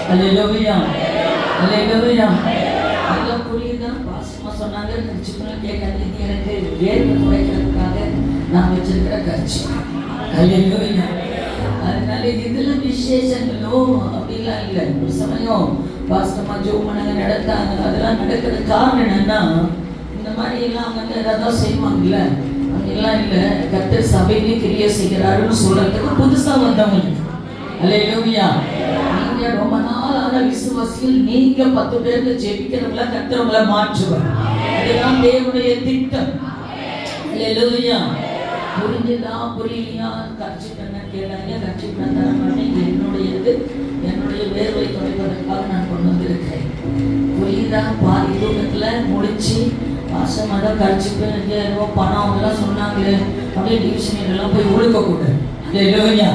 ஹல்லேலூயா. ஹல்லேலூயா. அதெல்லாம் புரியுதா? பாசமா சொன்னாங்க. கர்ச்சீப்லாம் கேட்காது. இது எனக்கு வேர்வை குறைக்கிறதுக்காக நான் வச்சிருக்கிற கர்ச்சீப். ஹல்லேலூயா. அதனால இதெல்லாம் விசேஷங்களோ அப்படிலாம் இல்லை. ஒரு சமயம் பாஸ்டமா ஜோமனங்க நடத்தாங்க. அதெல்லாம் நடக்கிறது காரணம் என்னன்னா, இந்த மாதிரி எல்லாம் அவங்க ஏதாவது செய்வாங்கல்ல, அங்கெல்லாம் இல்லை. கர்த்தர் சபையிலே கிரியை செய்கிறாருன்னு சொல்றதுக்கு புதுசாக வந்தவங்களுக்கு. ஹல்லேலூயா. நீங்க ரொம்ப நாளான விசுவாசிகள், நீங்க 10 பேருக்கு ஜெபிக்கிறவங்கள கர்த்தர் உங்களை மாற்றுவார். அதுதான் தேவனுடைய திட்டம். ஹல்லேலூயா. புரிஞ்சுதா புரியலையா? கர்ச்சீப் என்ன கேட்டாங்க. கர்ச்சீப் நான் தர மாட்டேன். என்னுடையது, என்னுடைய வேர்வை துடைப்பதற்காக நான் கொண்டு வந்திருக்கிறேன். புரியுதா? பாதி தூக்கத்தில் முடிச்சு மாசமாக தான் கர்ச்சீப் 5000 ரூபாய் பணம் அதெல்லாம் சொன்னாங்க. அப்படியே டிவிஷனெல்லாம் போய் ஒழுக்கக்கூடாது. ஹல்லேலூயா.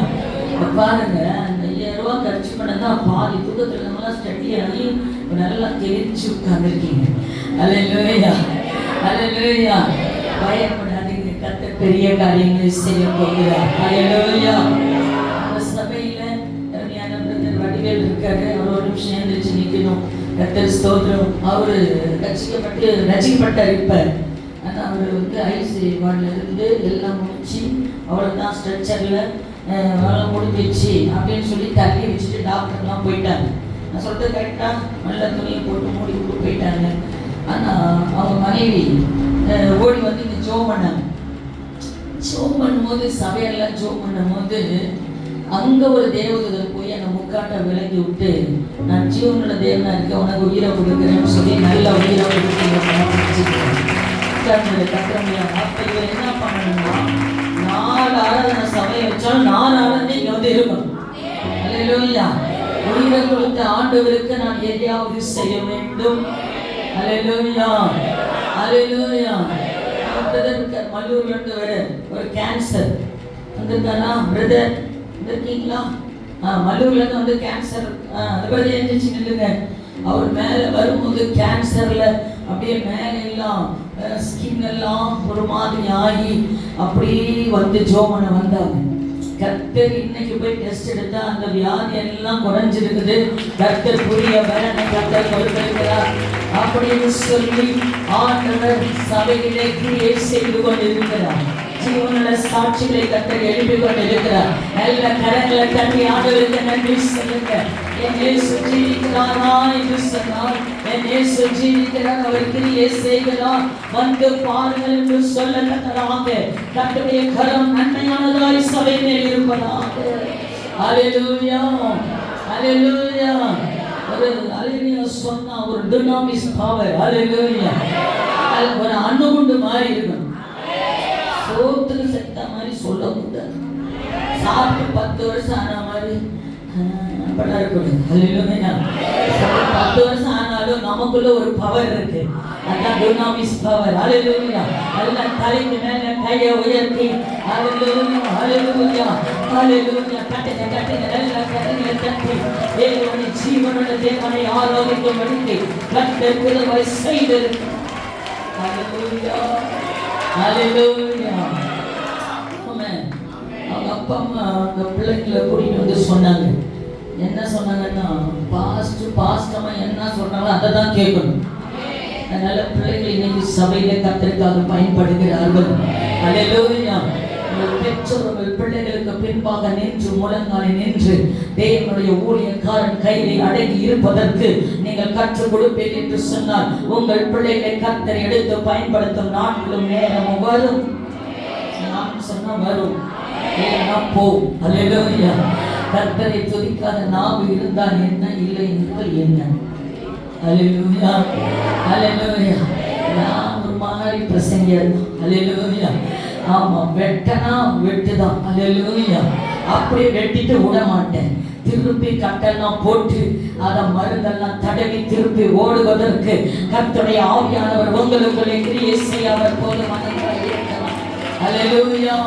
பாருங்க, அந்த 5000 ரூபாய் கர்ச்சீப் பண்ணதான் பாதி தூக்கத்தில் நம்மளாம் ஸ்டடி ஆகி நல்லா தெரிஞ்சு உட்கார்ந்துருக்கீங்க. ஹல்லேலூயா. ஹல்லேலூயா. பயப்படாதீங்க. கர்த்தர் பெரிய காரியங்களை செய்ய போகிறார். ஹல்லேலூயா. அந்த சபையில அருமையான பிரதர் வடிவேல் இருக்காரு. அவர் ஒரு நிமிஷம் எழுந்திரிச்சு நிற்கணும். கர்த்தர் ஸ்தோத்திரம். அவரு ரசிக்கப்பட்டார் இப்ப. ஆனால் அவர் வந்து ஐசி வார்டில் இருந்து எல்லாம் முடிச்சு அவ்வளோதான் ஸ்ட்ரெச்சர்ல வேலை முடிஞ்சிச்சு அப்படின்னு சொல்லி தள்ளி வச்சுட்டு டாக்டர்லாம் போயிட்டாங்க. நான் சொல்றது கரெக்டாக நல்ல துணியை போட்டு மூடி விட்டு போயிட்டாங்க. ஆனால் அவங்க மனைவி ஓடி வந்து இங்கே ஜோ பண்ணாங்க. ஜோ பண்ணும்போது சபையெல்லாம் ஜோ பண்ணும்போது அங்கே ஒரு தேவதூதர் போய் அந்த முக்காட்டை விலகி விட்டு, நான் ஜீவனோட தேவனா இருக்க, உனக்கு உயிரை கொடுக்குறேன்னு சொல்லி நல்ல உயிரை கொடுத்து அப்போ இவர் என்ன பண்ணணும்னா, 4 ஆராதனை சபையை வச்சாலும் 4 ஆராதனை இங்கே வந்து இருக்கணும். ஹல்லேலூயா. உயிரை கொடுத்த ஆண்டவருக்கு நான் எதையாவது செய்ய வேண்டும். ஹல்லேலூயா. ஹல்லேலூயா. பிரதர் மல்லூர்ல இருந்து வர ஒரு கேன்சர் வந்திருக்கானா? பிரதர் இருக்கீங்களா? மல்லூர்ல இருந்து வந்து கேன்சர். அதை பற்றி எழுந்திரிச்சு நில்லுங்க. அவர் மேலே வரும்போது கேன்சர்ல அப்படியே மேலே எல்லாம் ஸ்கின் எல்லாம் ஒரு மாதிரி ஆகி அப்படியே வந்து ஜோமனை வந்தாங்க. கர்த்தர் இன்னைக்கு போய் டெஸ்ட் எடுத்தா அந்த வியாதி எல்லாம் குறைஞ்சிருக்குது. கர்த்தர் புரிய வேலை கர்த்தர் கொடுத்திருக்கிறார் அப்படின்னு சொல்லி ஆண்டவர் சபையிலே கிரியை செய்து கொண்டிருக்கிறார். ஜீவனுள்ள சாட்சிகளை கர்த்தர் எழுப்பி கொண்டிருக்கிறார். நல்ல கரங்களை தட்டி ஆண்டவருக்கு நன்றி சொல்லுங்க. என் இயேசு ஜீவிக்கிறாரா என்று சொன்னால், என் இயேசு ஜீவிக்கிறார், அவர் கிரியை செய்கிறார், வந்து பாருங்கள் என்று சொல்ல கர்த்தராக கர்த்தருடைய கரம் நன்மையானதாய் சபை மேல் இருப்பதாக. ஹல்லேலூயா. ஹல்லேலூயா. ஒரு ஹல்லேலூயா சொன்னா ஒரு டைனமிக் பவர். ஹல்லேலூயா. ஒரு அணுகுண்டு மாதிரி இருக்கணும். சோத்துக்கு செத்த மாதிரி சொல்லக்கூடாது. சாப்பிட்டு 10 வருஷம் ஆன மாதிரி அப்படிலாம் இருக்கக்கூடாது. ஹல்லேலூயா. 10 வருஷம் ஆனாலும் நமக்குள்ள ஒரு பவர் இருக்கு. அதான் டுனாமிஸ் பவர். ஹalleluya. நல்ல தலைக்கு மேல கையை உயர்த்தி ஹalleluya ஹalleluya ஹalleluya கட்டை நல்ல கரங்களை தட்டி தேவனை ஜீவனுள்ள தேவனை ஆராதிக்கும்படி கர்த்தர் கிருபை செய்தது. ஹalleluya ஹalleluya. ஆமென். அவங்க அப்பா அம்மா அந்த பிள்ளைங்களை கூட்டிட்டு வந்து சொன்னாங்க. என்ன சொன்னாங்கன்னா, பாஸ்டமா என்ன சொல்றாங்களோ அதை தான் கேட்கணும். அதனால பிள்ளைகள் இன்னைக்கு சபையில கர்த்தருக்காக பயன்படுகிறார்கள். ஹalleluya. பெற்றோர்கள் பிள்ளைகளுக்கு பின்பாக நின்று முழங்காலை நின்று தேவனுடைய ஊழியக்காரன் கையை அடங்கி இருப்பதற்கு நீங்கள் கற்றுக் கொடுப்பேன் என்று சொன்னால் உங்கள் பிள்ளைகளை கர்த்தர் எடுத்து பயன்படுத்தும் நாட்களும் நேரமும் வரும். நான் சொன்னா வரும், போ. ஹalleluya. கர்த்தரை துதிக்காத நாவு இருந்தால் என்ன, இல்லை என்றால் என்ன? ஹalleluya ஹalleluya. நான் ஒரு மாதிரி பிரசங்கியர். ஹalleluya. ஆமா, வெட்டனா வெட்டுதான். ஹalleluya. அப்படியே வெட்டிட்டு விட மாட்டேன். திருப்பி கட்டெல்லாம் போட்டு அதை மருந்தெல்லாம் தடவி திருப்பி ஓடுவதற்கு கர்த்தருடைய ஆவியானவர் உங்களுக்குள்ளே கிரியை செய்ய அவர் போதுமானவராய் இருக்கிறார். ஹalleluya.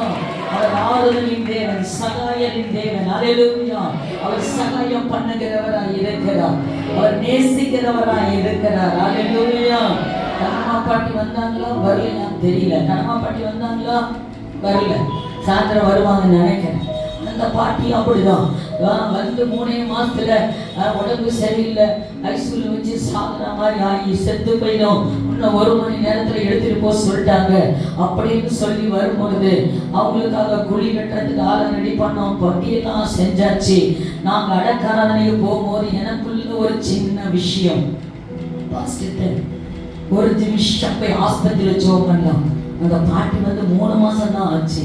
அவர் ஆறுதலின் தேவன், சகாயரின் தேவன். ஹalleluya. அவர் சகாயம் பண்ணுகிறவராய் இருக்கிறார். அவர் நேசிக்கிறவராய் இருக்கிறார். ஹalleluya. கனமா பாட்டி வந்தாங்களா வரலையா தெரியல. கனமா பாட்டி வந்தாங்களா வரல. சாயந்தரம் வருவாங்கன்னு நினைக்கிறேன். அந்த பாட்டி அப்படிதான் வந்து 3 மாசத்துல உடம்பு சரியில்லை, ஐசியூல வச்சு சாகுற மாதிரி ஆகி செத்து போயிடும், இன்னும் 1 மணி நேரத்துல எடுத்துட்டு போக சொல்லிட்டாங்க அப்படின்னு சொல்லி வரும்பொழுது அவங்களுக்காக குழி வெட்டுறதுக்கு ஆளை ரெடி பண்ணோம், பட்டியெல்லாம் செஞ்சாச்சு. நாங்க அடக்காராதனைக்கு போகும்போது எனக்குள்ள ஒரு சின்ன விஷயம், ஒரு நிமிஷம் போய் ஆஸ்பத்திரியில் ஜோம் பண்ணலாம். அந்த பாட்டி வந்து 3 மாசம் தான் ஆச்சு,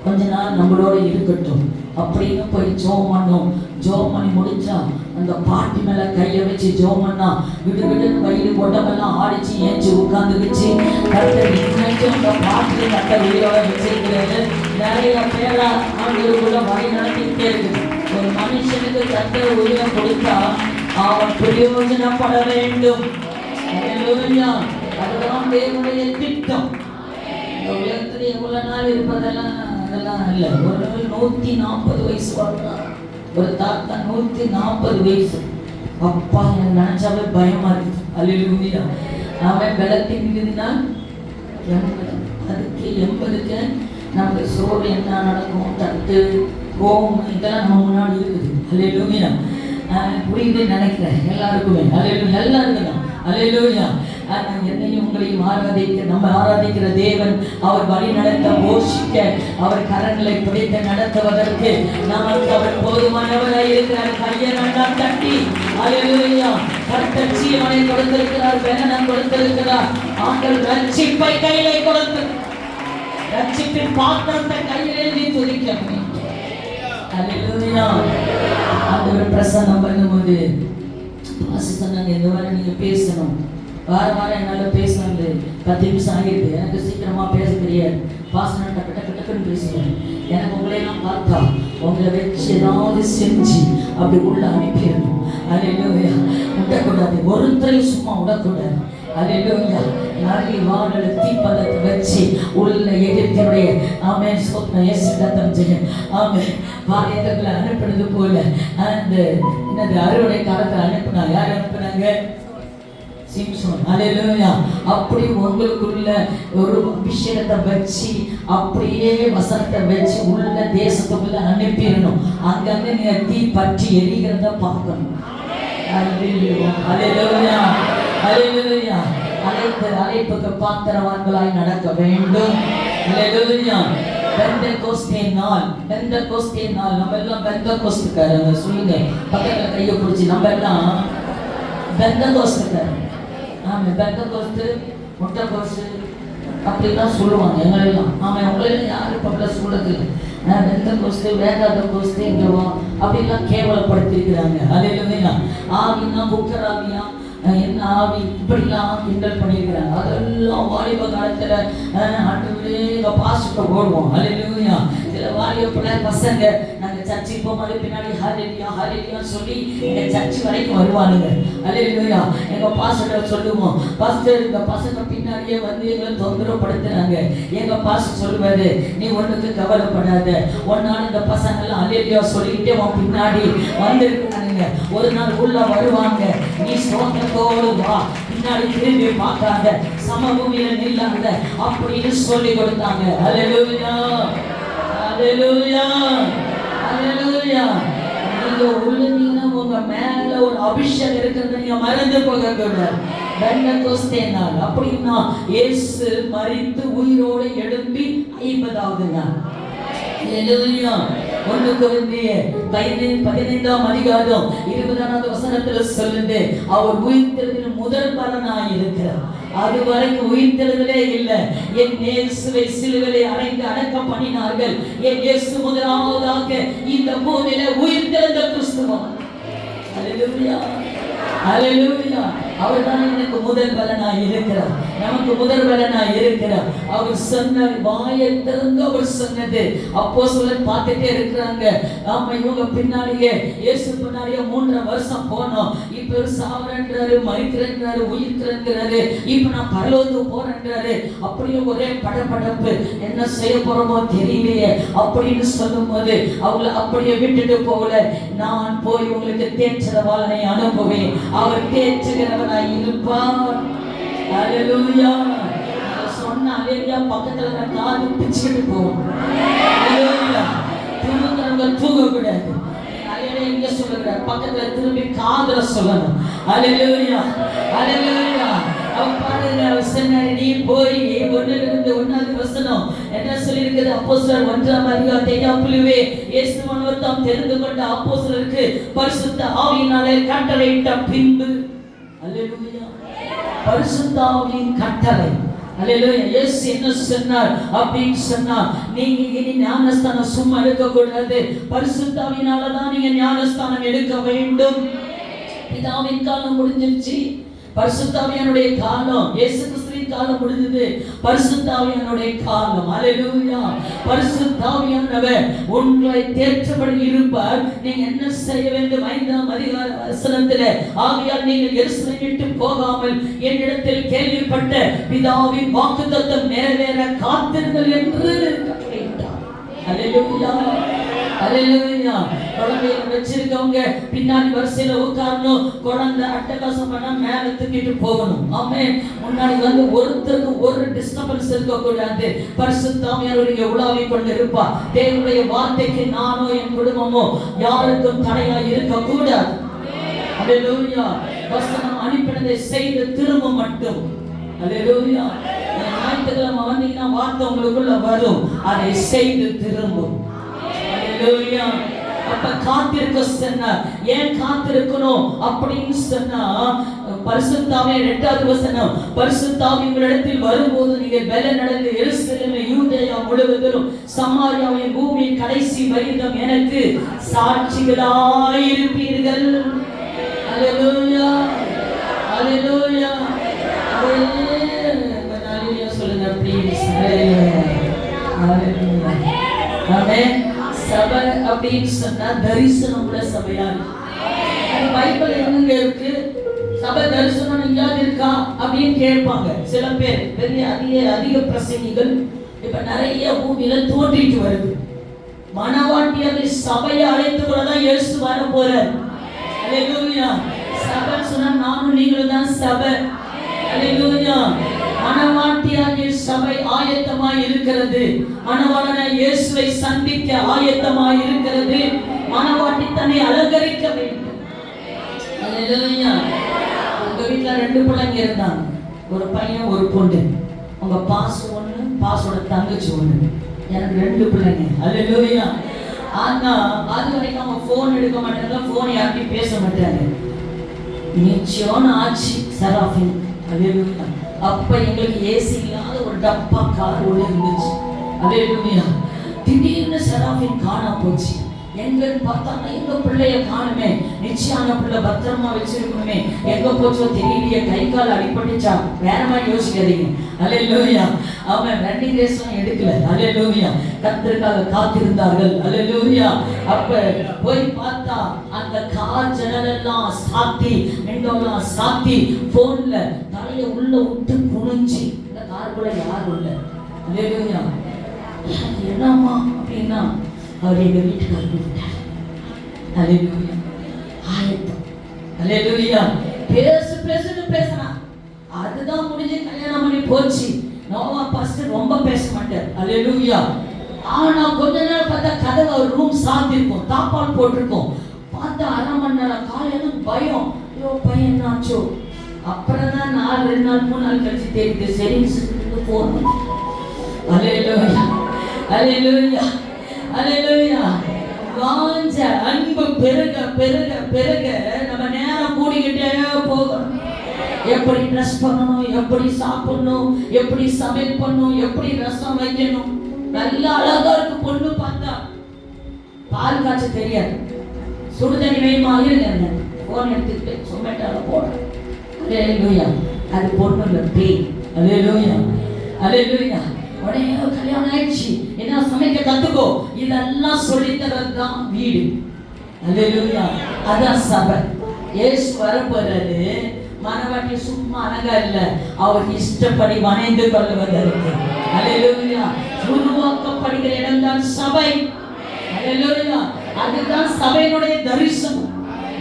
கொஞ்ச நாள் நம்மளோட இருக்கட்டும் அப்படின்னு போய் ஜோம் பண்ணோம். ஜோம் பண்ணி முடிச்சா அந்த பாட்டி மேல கையை வச்சு ஜோம் பண்ணா விடு விடுன்னு வயிறு உடம்பெல்லாம் ஆடிச்சு ஏஞ்சி உட்காந்துக்குச்சு. கர்த்தர் இன்னைக்கும் அந்த பாட்டியை கட்ட உயிரோட வச்சிருக்கிறது. நிறைய பேரா ஆண்டுகளுக்குள்ள வழி நடத்திக்கிட்டே இருக்குது. ஒரு மனுஷனுக்கு கர்த்தர் உயிரை கொடுத்தா அவன் பிரயோஜனப்பட வேண்டும். அதுதான் தேவனுடைய திட்டம். உலகத்துல எவ்வளவு நாள் இருப்பதெல்லாம் அதெல்லாம் இல்லை. ஒரு நாள் 140 வயசு வாழ்றான். ஒரு தாத்தா 140 வயசு. அப்பா எனக்கு நினைச்சாவே பயமா இருக்கு. ஹalleluya. அவன் பலத்தின்னா அதுக்கு 80க்கு நமக்கு சோறு என்ன நடக்கும், தட்டு கோம் இதெல்லாம் நம்ம முன்னாடி இருக்குது. ஹalleluya. புரியுதுன்னு நினைக்கிறேன் எல்லாருக்குமே. ஹalleluya. எல்லாருக்கும் ஹalleluya. என்னையும் உங்களையும் நம்ம ஆராதிக்கிற தேவன் அவர் வழி நடத்த போஷிக்க அவர் கரங்களை பிடித்து நடத்துவதற்கு நமக்கு அவர் போதுமானவராய் இருக்கிறார். கையை நல்லா தட்டி ஹalleluya. கர்த்தர் ஜீவனை கொடுத்திருக்கிறார், பெலனம் கொடுத்திருக்கிறார். ஆண்டவர் ரட்சிப்பை கையிலே கொடுத்து ரட்சிப்பின் பாத்திரத்தை கையிலே துதிக்க வேண்டும். ஹalleluya. ஆண்டவர் பிரசன்னம் பண்ணும்போது சொன்னாங்க, இந்த வாரம் நீங்க பேசணும். வாரம் என்னால் பேசணும். 10 நிமிஷம் ஆகிடுது, எனக்கு சீக்கிரமா பேச தெரியாது. பாசனம் டக்குன்னு பேசுவேன். எனக்கு உங்களையெல்லாம் பார்த்தா உங்களை வச்சு ஏதாவது செஞ்சு அப்படி உள்ள அனுப்பிடணும். ஹalleluya. விடக்கூடாது, ஒருத்தரையும் சும்மா விடக்கூடாது. ஹalleluya. நிறைய வாழல தீப்பந்தத்தை வச்சு உள்ள எகிப்தினுடைய ஆமென் சொன்ன இயேசுதான் ஜெயம் ஆமென் வாரியங்களை அனுப்பினது போல அந்த என்னது அறுவடை காலத்தில் அனுப்பினா யார் அனுப்பினாங்க? சிம்சோன். ஹalleluya. அப்படி உங்களுக்குள்ள ஒரு அபிஷேகத்தை வச்சு அப்படியே வசனத்தை வச்சு உள்ள தேசத்துக்குள்ள அனுப்பிடணும். அங்கங்க நீங்க தீ பற்றி எரிகிறத பார்க்கணும். ஹalleluya ஹalleluya ஹalleluya. அழைப்புக்கு பாத்திரவான்களாய் நடக்க வேண்டும். ஹalleluya. பெந்தெகோஸ்தே நாள் நம்ம எல்லாம் பெந்தெகோஸ்துக்காரங்க. சொல்லுங்க பக்கத்துல கையை பிடிச்சி, நம்ம எல்லாம் பெந்தெகோஸ்துக்காரங்க. ஆமா, பெந்தெகோஸ்து முட்டைகோஸ்து அப்படிலாம் சொல்லுவாங்க எங்களெல்லாம். ஆமா, உங்களெல்லாம் யாரும் பக்கத்துல சொல்லுது பெந்தெகோஸ்து வேகாத கோஸ்து இங்கவா அப்படிலாம் கேவலப்படுத்திருக்கிறாங்க. ஹalleluya. ஆவினா புக்கர் ஆவியா என்ன ஆவி இப்படிலாம் கிண்டல் பண்ணியிருக்கிறாங்க. அதெல்லாம் வாலிப காலத்துல ஆண்டவரே பாஸ்டர் ஓடுவோம். ஹalleluya. சில வாலிப பசங்க நாங்க சர்ச்சுக்கு போகும்போது பின்னாடி ஹalleluya ஹalleluya சொல்லி எங்க சர்ச் வரைக்கும் வருவானுங்க. ஹalleluya. எங்க பாஸ்டர் சொல்லுவோம், பாஸ்டர் இந்த பசங்க பின்னாடியே வந்து எங்களை தொந்தரவு படுத்துறாங்க. எங்க பாஸ்டர் சொல்லுவாரு, நீ ஒண்ணுக்கு கவலைப்படாத, ஒன்னால இந்த பசங்க எல்லாம் ஹalleluya சொல்லிட்டே உன் பின்னாடி வந்துருக்கானுங்க. ஒரு நாள் உள்ள வருவாங்க, நீ ஸ்தோத்திரத்தோடு வா, பின்னாடி திரும்பி பார்க்காத, சமபூமியில நில்லாத அப்படின்னு சொல்லி கொடுத்தாங்க. ஹalleluya ஹalleluya ஹalleluya. நீங்க உள்ளீங்கன்னா உங்க மேல ஒரு அபிஷேகம் இருக்கிறத நீங்க மறந்து போக கூடாது. பெந்தெகோஸ்தே நாள் அப்படின்னா இயேசு மரித்து உயிரோடு எழும்பி 50வது நாள். ஹalleluya. 1 கொரிந்தியர் 15ஆம் அதிகாரம் 20வது வசனத்துல சொல்லுது, அவர் உயிர்த்தெழுதலின் முதல் பலனாய் இருக்கிறார். அது வரைக்கும் உயிர்த்தெழுதலே இல்லை. என் இயேசுவை சிலுவையிலே அறைந்து அடக்கம் பண்ணினார்கள். என் இயேசு முதலாவதாக இந்த பூமியில உயிர்த்தெழுந்த கிறிஸ்துவம். ஹalleluya ஹalleluya. அவர்தான் எனக்கு முதல் பலனாய் இருக்கிறார், நமக்கு முதல் பலனாய் இருக்கிறார். அவர் சொன்ன வாயை திறந்து அவர் சொன்னது அப்போஸ்தலர் பார்த்துட்டே இருக்கிறாங்க. ஆமா, இவங்க பின்னாடியே இயேசு பின்னாடியே 3 வருஷம் போனோம். இப்ப சாவரன்றாரு, மரிக்கிறன்றாரு, உயிர்க்கிறன்றாரு, இப்ப நான் பரலோகத்துக்கு போறேன்றாரு. அப்படியே ஒரே படபடப்பு, என்ன செய்ய போறோமோ தெரியலையே அப்படின்னு சொல்லும் போது அவங்களை அப்படியே விட்டுட்டு போகல. நான் போய் உங்களுக்கு தேற்றவாளனை அனுப்புவேன், அவர் தேற்றுகிறவனாய் இருப்பார். ஹalleluya. சொன்ன ஹalleluya பக்கத்துல காது பிச்சுட்டு போகும். ஹalleluya. தூங்குறவங்க தூங்க கூடாது. ஹalleluya இங்க சொல்றாரு, பக்கத்துல திரும்பி காதுல சொல்லணும். ஹalleluya ஹalleluya. பாருங்க, சொன்னாரு, நீ போய் 1லிருந்து 1வது வசனம் என்ன சொல்லியிருக்குது? அப்போஸ்தலர் 1ஆம் அதிகாரம் இயேசுவானவர் தாம் தெரிந்து கொண்ட அப்போஸ்தலருக்கு பரிசுத்த ஆவியினாலே கட்டளையிட்ட பின்பு, ஹalleluya, பரிசுத்த ஆவியின் கட்டளை. ஹalleluya. இயேசு என்ன சொன்னார் அப்படின்னு சொன்னா, நீங்க இனி ஞானஸ்தானம் சும்மா எடுக்க கூடாது, பரிசுத்த ஆவியினால தான் நீங்க ஞானஸ்தானம் எடுக்க வேண்டும். பிதாவின் காலம் முடிஞ்சிருச்சு, பரிசுத்த ஆவியானுடைய காலம், இயேசு கிறிஸ்துவின் காலம் முடிஞ்சது, பரிசுத்த ஆவியானுடைய காலம். ஹalleluya. பரிசுத்த ஆவியானவர் உங்களை தேற்றபடி இருப்பார். நீங்க என்ன செய்ய வேண்டும்? 5ஆம் அதிகார வசனத்திலே, ஆகையால் நீங்கள் எருசலேமை விட்டு போகாமல் என்னிடத்தில் கேள்விப்பட்ட பிதாவின் வாக்குத்தத்தம் நிறைவேற காத்திருங்கள் என்று கட்டளையிட்டார். ஹalleluya ஹalleluya. குழந்தையை வச்சிருக்கவங்க பின்னாடி வரிசையில உட்காரணும். குழந்தை அட்டகாசம் பண்ணா மேல தூக்கிட்டு போகணும். ஆமென். முன்னாடி வந்து ஒருத்தருக்கு ஒரு டிஸ்டர்பன்ஸ் இருக்க கூடாது. பரிசுத்த ஆவியானவர் இங்கே உலாவி கொண்டு இருப்பார். தேவனுடைய வார்த்தைக்கு நானோ என் குடும்பமோ யாருக்கும் தடையா இருக்க கூடாது. ஹalleluya. வசனம் அனுப்பினதை செய்து திரும்ப மட்டும். ஹalleluya. ஞாயிற்றுக்கிழமை வந்தீங்கன்னா வார்த்தை உங்களுக்குள்ள வரும், அதை செய்து திரும்பும். ஹalleluya. அப்ப காத்திருக்க சொன்னார். ஏன் காத்திருக்கணும் அப்படின்னு சொன்னா, பரிசுத்த ஆவியின் 8வது வசனம், பரிசுத்த ஆவி உங்களிடத்தில் வரும்போது நீங்கள் பலன் அடைந்து எருசலேம், யூதேயா முழுவதிலும் சமாரியாவின் பூமியின் கடைசி வரைக்கும் எனக்கு சாட்சிகளாய் இருப்பீர்கள். ஹalleluya ஹalleluya ஹalleluya சொல்லுங்க ப்ளீஸ். ஹalleluya ஆமென். சபை அப்படின்னு சொன்னா தரிசனம் உள்ள சபையா இருக்கு. பைபிள் எங்க இருக்கு? சபை தரிசனம் எங்கேயாவது இருக்கா அப்படின்னு கேட்பாங்க சில பேர். பெரிய அதிக பிரசங்கிகள் இப்ப நிறைய பூமியில தோன்றிட்டு வருது. மனவாட்டியாக சபையை அழைத்து கொள்ளதான் இயேசு வர போறார். ஹalleluya. சபை சொன்னா நானும் நீங்களும் தான் சபை. ஹalleluya. மனவாட்டியாகிய சபை ஆயத்தமாய் இருக்கிறது. மணவாளனை இயேசுவை சந்திக்க ஆயத்தமாய் இருக்கிறது. மணவாட்டி தன்னை அலங்கரிக்க வேண்டும். ஹalleluya. உங்க வீட்டுல 2 பிள்ளைங்க இருந்தாங்க, ஒரு பையன் ஒரு பொண்ணு. உங்க பாஸ் ஒண்ணு, பாஸோட தங்கச்சி ஒண்ணு. எனக்கு 2 பிள்ளைங்க. ஹalleluya. ஆனா அது வரைக்கும் அவங்க போன் எடுக்க மாட்டாங்க, போன் யார்கிட்டயும் பேச மாட்டாங்க. நிச்சயம் ஆச்சு சராஃபின். ஹalleluya. அப்ப எங்களுக்கு ஏசி இல்லாத ஒரு டப்பா கார் ஒன்று இருந்துச்சு. ஹalleluya. திடீர்னு சராஃபின் காணாம போச்சு. எங்கன்னு பார்த்தா எங்க பிள்ளைய காணுமே, நிச்சயான பிள்ளை பத்திரமா வச்சிருக்கணுமே, எங்க போச்சோ தெரியலையே, கை கால் அடிபட்டுச்சா, வேற மாதிரி யோசிக்காதீங்க. அல்லேலூயா. அவன் ரன்னிங் ரேஸ்லாம் எடுக்கல. அல்லேலூயா. கர்த்தருக்காக காத்திருந்தார்கள். அல்லேலூயா. அப்ப போய் பார்த்தா அந்த கார் ஜன்னல் எல்லாம் சாத்தி, விண்டோலாம் சாத்தி, போன்ல தலைய உள்ள விட்டு குனிஞ்சு, இந்த காருக்குள்ள யாரும் இல்லை. அல்லேலூயா. என்னம்மா அப்படின்னா அவர் எங்க வீட்டுக்காரர் விட்டார். அல்லேலூயா. ஆயத்தம். அல்லேலூயா. பேசுன்னு பேசினா அதுதான் முடிஞ்சு கல்யாணம் பண்ணி போச்சு. நோவா பாஸ்டர் ரொம்ப பேச மாட்டார். அல்லேலூயா. ஆனா கொஞ்ச நேரம் பார்த்தா கதவு அவர் ரூம் சாத்திருக்கும், தாப்பால் போட்டிருக்கும். பார்த்தா அரை மணி நேரம் காலையில பயம். ஐயோ பையன் என்னாச்சோ. அப்புறம் தான் 2 நாள் 3 நாள் கழிச்சு தெரியுது, சரின்னு போகணும். அல்லேலூயா. அல்லேலூயா. அல்லேலூயா. வாஞ்ச அன்பு பெருக பெருக பெருக நம்ம நேரம் கூடிக்கிட்டே போகணும். எப்படி ட்ரெஸ் பண்ணணும், எப்படி சாப்பிடணும், எப்படி சமையல் பண்ணணும், எப்படி ரசம் வைக்கணும். நல்ல அழகா இருக்கு பொண்ணு பார்த்தா, பால் காய்ச்ச தெரியாது. சுடுதண்ணி வேணுமா இருங்க, போன் எடுத்துக்கிட்டு சொமேட்டோல போடுறேன். அல்லேலூயா. அது பொண்ணு இல்லை, பேய். அல்லேலூயா. அல்லேலூயா. உடனே கல்யாணம் ஆயிடுச்சு, என்ன சமைக்க கத்துக்கோ, இதெல்லாம் சொல்லித்தரதுதான் வீடு. அல்லேலூயா. அதான் சபை. இயேசு வரப்போறாரு. மனவாட்டி சும்மா அழகா இல்ல, அவர் இஷ்டப்படி வணைந்து கொள்வதற்கு. அல்லேலூயா. உருவாக்கப்படுகிற இடம்தான் சபை. அல்லேலூயா. அதுதான் சபையினுடைய தரிசனம்.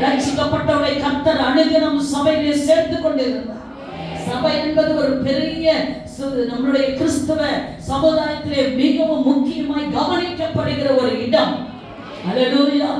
ரட்சிக்கப்பட்டவரை கர்த்தர் அனுதினம் சபையிலே சேர்த்து கொண்டிருந்தார். சபை என்பது ஒரு பெரிய நம்முடைய கிறிஸ்தவ சமுதாயத்திலே மிகவும் முக்கியமாய் கவனிக்கப்படுகிற ஒரு இடம். அல்லேலூயா.